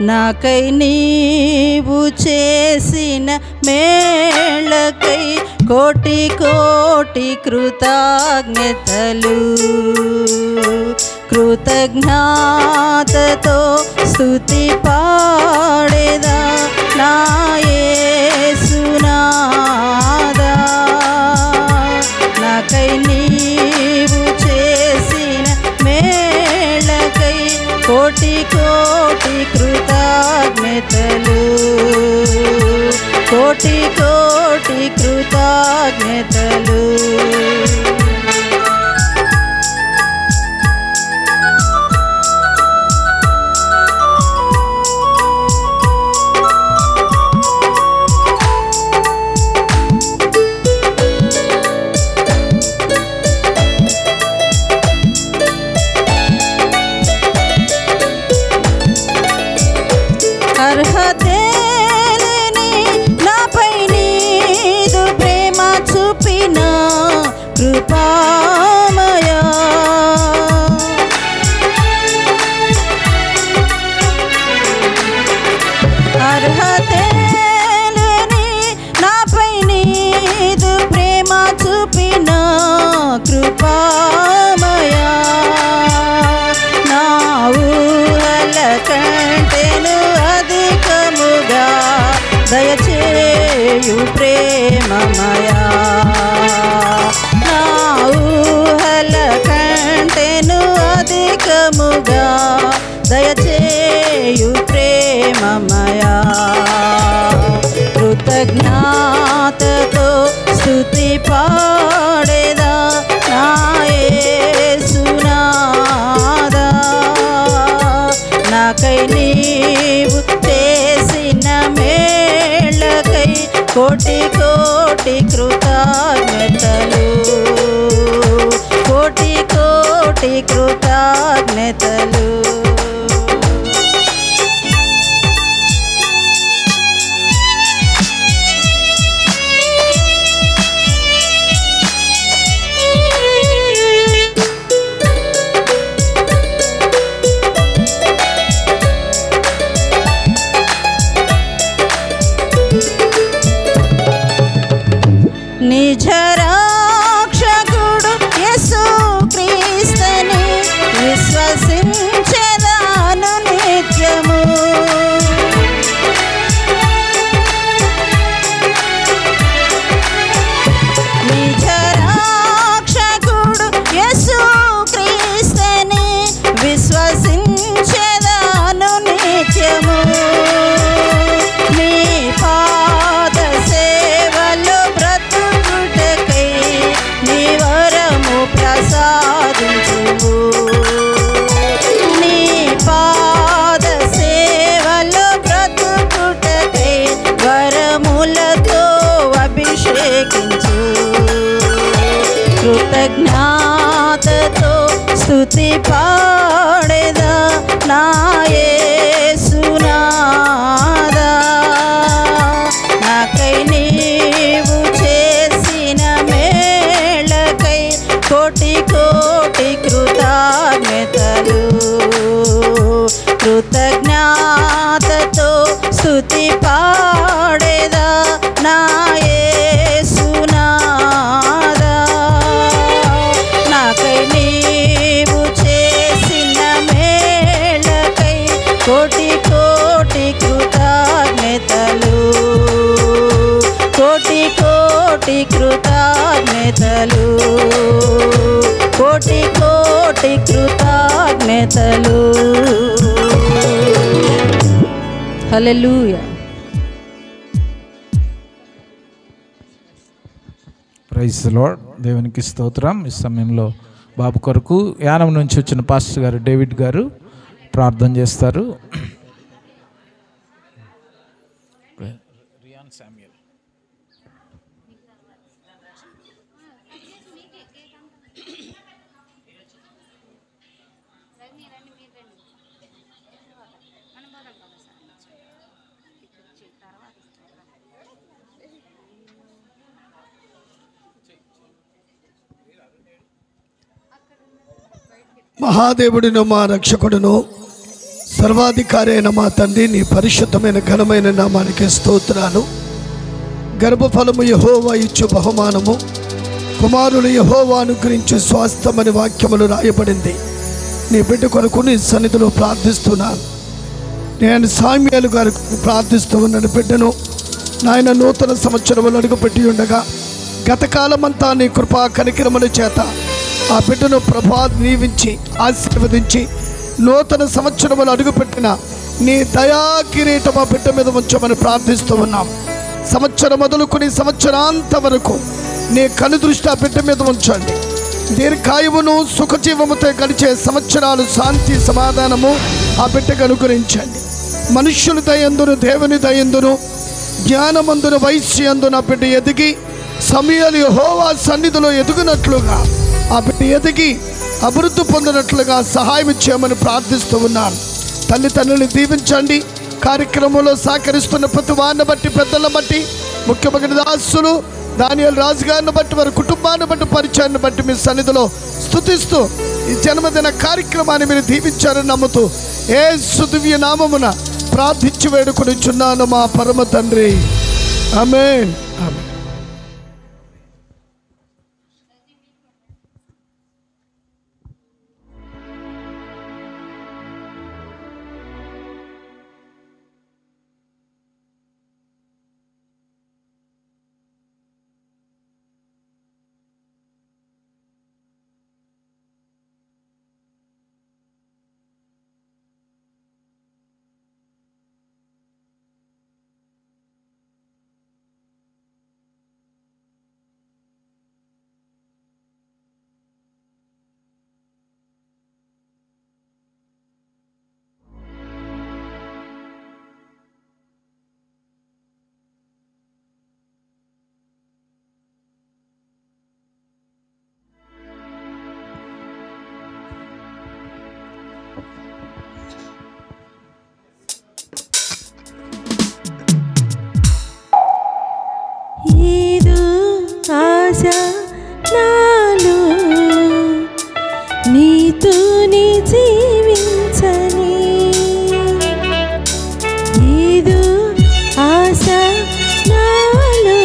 నాకై నీవు చేసిన మేళ్ళకై కోటి కోటి కృతజ్ఞతలు. కృతజ్ఞతతో స్తుతి పాడేదా నా యేసునాదా. నాకై నీవు చేసిన కోటి కోటి కృతజ్ఞతలు. అర్హతేలేని నాపై నీదు ప్రేమ చూపిన కృపామయా. అర్హతేలేని నాపై నీదు ప్రేమ చూపిన కృపామయా. నా ఊహల కంటేను అధికముగా దయచేయు ప్రేమమయా. నా ఊహల కంటేను అధికముగా దయచేయు ప్రేమమయా. కృతజ్ఞతతో స్తుతి పాడేదా నా యేసునాదా. నాకై నీవు చేసిన మేళ్ళకై కోటి కోటి కృతజ్ఞతలు. కోటి కోటి కృతజ్ఞతలు. నిజరక్షకుడు యేసు క్రీస్తుని విశ్వసించెదాను నిత్యము. నిజరక్షకుడు యేసు క్రీస్తుని విశ్వసించెదాను నిత్యము. నీ పాద సేవలో బ్రతుకుటకై నీ వరము ప్రసాదించుము. నీ పాద సేవలో బ్రతుకుటకై వరములతో అభిషేకించు. కృతజ్ఞతతో స్తుతి పాడేదా నా యేసునాదా. నాకై నీవు చేసిన మేళ్ళకై కోటి కోటి కృతజ్ఞతలు. కృతజ్ఞతతో స్తుతి పాడేదా నా యేసునాదా. నాకై నీవు చేసిన మేళ్ళకై కోటి కోటి కృతజ్ఞతలు. కోటి కోటి కృతజ్ఞతలు. కోటి కోటి కృతజ్ఞతలు. హల్లెలూయా. Praise the lord. దేవునికి స్తోత్రం. ఈ సమయంలో బాబు కొరకు యానం నుంచి వచ్చిన పాస్టర్ గారు డేవిడ్ గారు ప్రార్థన చేస్తారు. మహాదేవుడిను మా రక్షకుడును సర్వాధికారి అయిన మా తండ్రి, నీ పరిశుద్ధమైన ఘనమైన నామానికి స్తోత్రాలు. గర్భఫలము యెహోవా ఇచ్చు బహుమానము, కుమారులు యెహోవా అనుగ్రహించు స్వాస్థ్యమని వాక్యములు రాయబడింది. నీ బిడ్డ కొరకు నీ సన్నిధిలో ప్రార్థిస్తున్నాను. నేను సామ్యాలు గారు ప్రార్థిస్తూ ఉన్నాను. బిడ్డను నాయన నూతన సంవత్సరములు అడుగుపెట్టి ఉండగా గతకాలమంతా నీ కృపా కనికరముల చేత ఆ బిడ్డను ప్రభా దీవించి ఆశీర్వదించి నూతన సంవత్సరములు అడుగుపెట్టిన నీ దయా కిరీటం ఆ బిడ్డ మీద ఉంచమని ప్రార్థిస్తూ ఉన్నాం. సంవత్సరం మొదలుకొని సంవత్సరాంత వరకు నీ కనుదృష్టి ఆ బిడ్డ మీద ఉంచండి. దీర్ఘాయువును సుఖజీవముతో గడిచే సంవత్సరాలు శాంతి సమాధానము ఆ బిడ్డకు అనుగ్రహించండి. మనుష్యుల దయందును దేవుని దయందును జ్ఞానమందును వయస్సు ఆ బిడ్డ ఎదిగి సమయాలు యెహోవా సన్నిధిలో ఎదుగునట్లుగా ఆ బిడ్డ ఎదిగి అభివృద్ధి పొందినట్లుగా సహాయం చేయమని ప్రార్థిస్తూ ఉన్నాను. తల్లిదండ్రులను దీవించండి. కార్యక్రమంలో సహకరిస్తున్న ప్రతి వారిని బట్టి, పెద్దలను బట్టి, ముఖ్యమైన దాసులు దానియేలు రాజు గారిని బట్టి, వారి కుటుంబాన్ని బట్టి, పరిచయాన్ని బట్టి మీ సన్నిధిలో స్తుతిస్తూ ఈ జన్మదిన కార్యక్రమాన్ని మీరు దీవించారని నమ్ముతూ యేసు దివ్య నామమున ప్రార్థించి వేడుకొనిచున్నాను మా పరమ తండ్రి. ఆమేన్. ఆమేన్. ఏదో ఆశ నాలో నీతోనే జీవించని, ఏదో ఆశ నాలో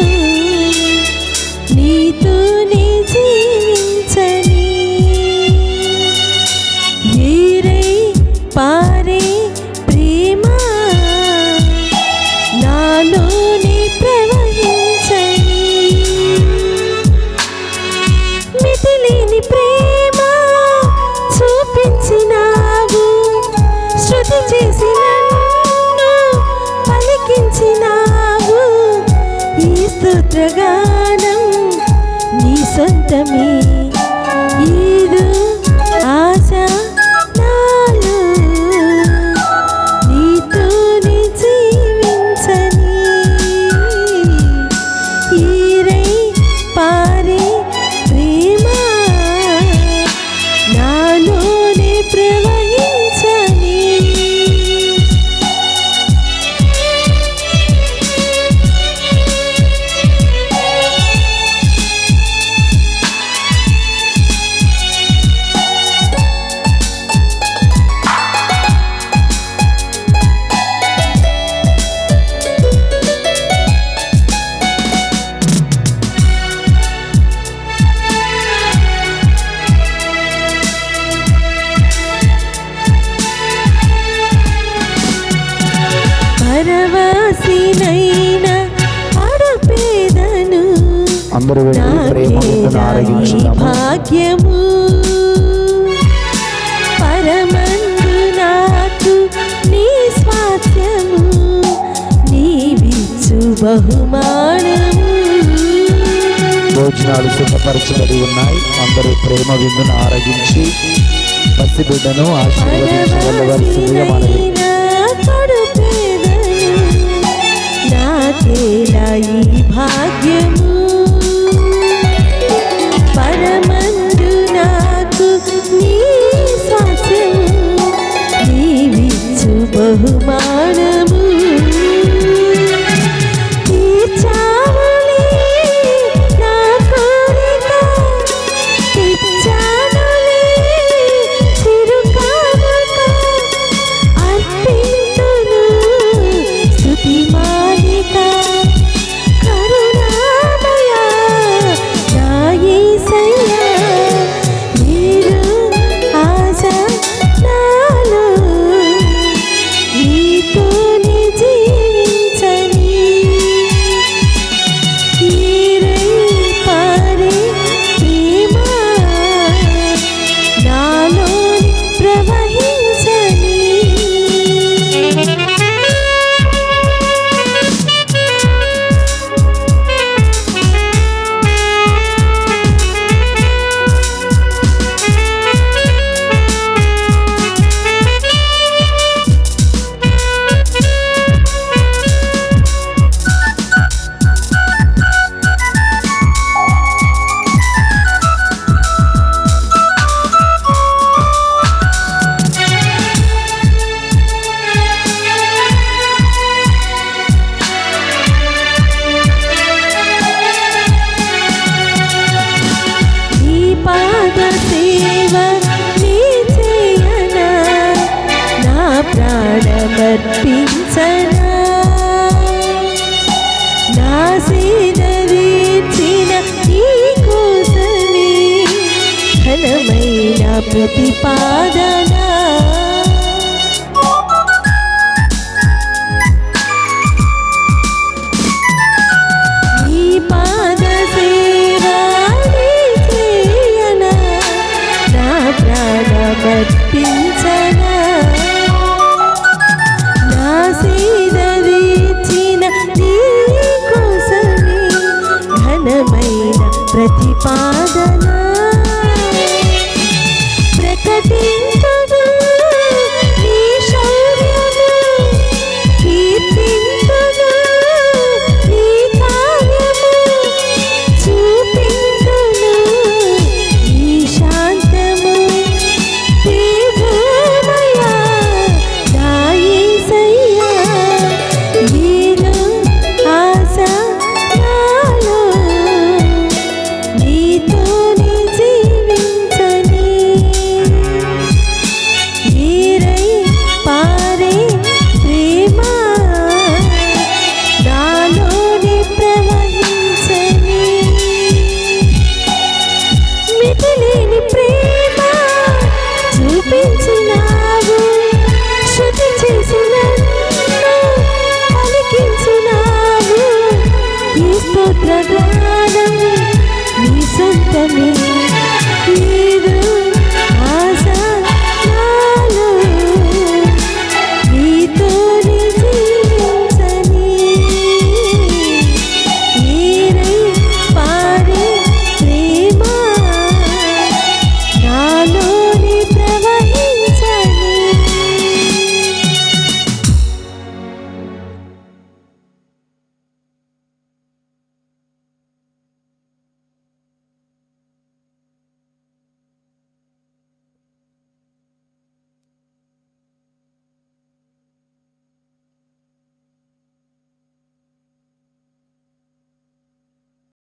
నీతోనే జీవించని, ఏరై పారే ప్రేమ నాలోనే ప్రవహించని, మితిలేని ప్రేమ చూపించినావు, శృతి చేసి నన్ను పలికించినావు, ఈ స్తోత్రగానం నీ సొంతమే, ఏదో ఆశ నాలో నీతోనే జీవించని, ఈరై పారే ప్రేమ నాలోనే ప్రవహించని. పరవాసినైనా అడుపేదను అందరూ వెళ్ళి ప్రేమ విందును ఆరగించుదాము. భాగ్యము పరమందు నాకు నీ స్వాస్థ్యము, నీవిచ్చు బహుమానము. భోజనాలు సిద్ధపరచబడి ఉన్నాయి. అందరూ ప్రేమ విందును ఆరగించి పసిబిడ్డను ఆశీర్వదించవలసిందిగా మనవి. నాకేలా ఈ భాగ్యము పరమందు నాకు నీ స్వాస్థ్యము, నీవిచ్చు బహుమానము. తీర్చావులే నా కోరిక, తెచ్చానులే చిరుకానుక, అర్పింతును స్తుతి మాలిక, కరుణామయ ప్రతిపాదన నీ పాద సేవని చేయనా నా ప్రాణమర్పించనా నా సేదీచిన నీ కోసమే ఘనమైన ప్రతిపాదన ప్రకటించును నీ శౌర్యము కీర్తించును నీ కార్యము చూపించును నీ శాంతము ప్రభువయ్యా నా యేసయ్యా నీలో ఆశ నాలో నీతోనే జీవించని నీరై పారే ప్రేమ నాలోనే ప్రవహించని మితిలేని ప్రేమ చూపించినావు శృతి చేసి నన్ను పలికించినావు ఈ స్తోత్ర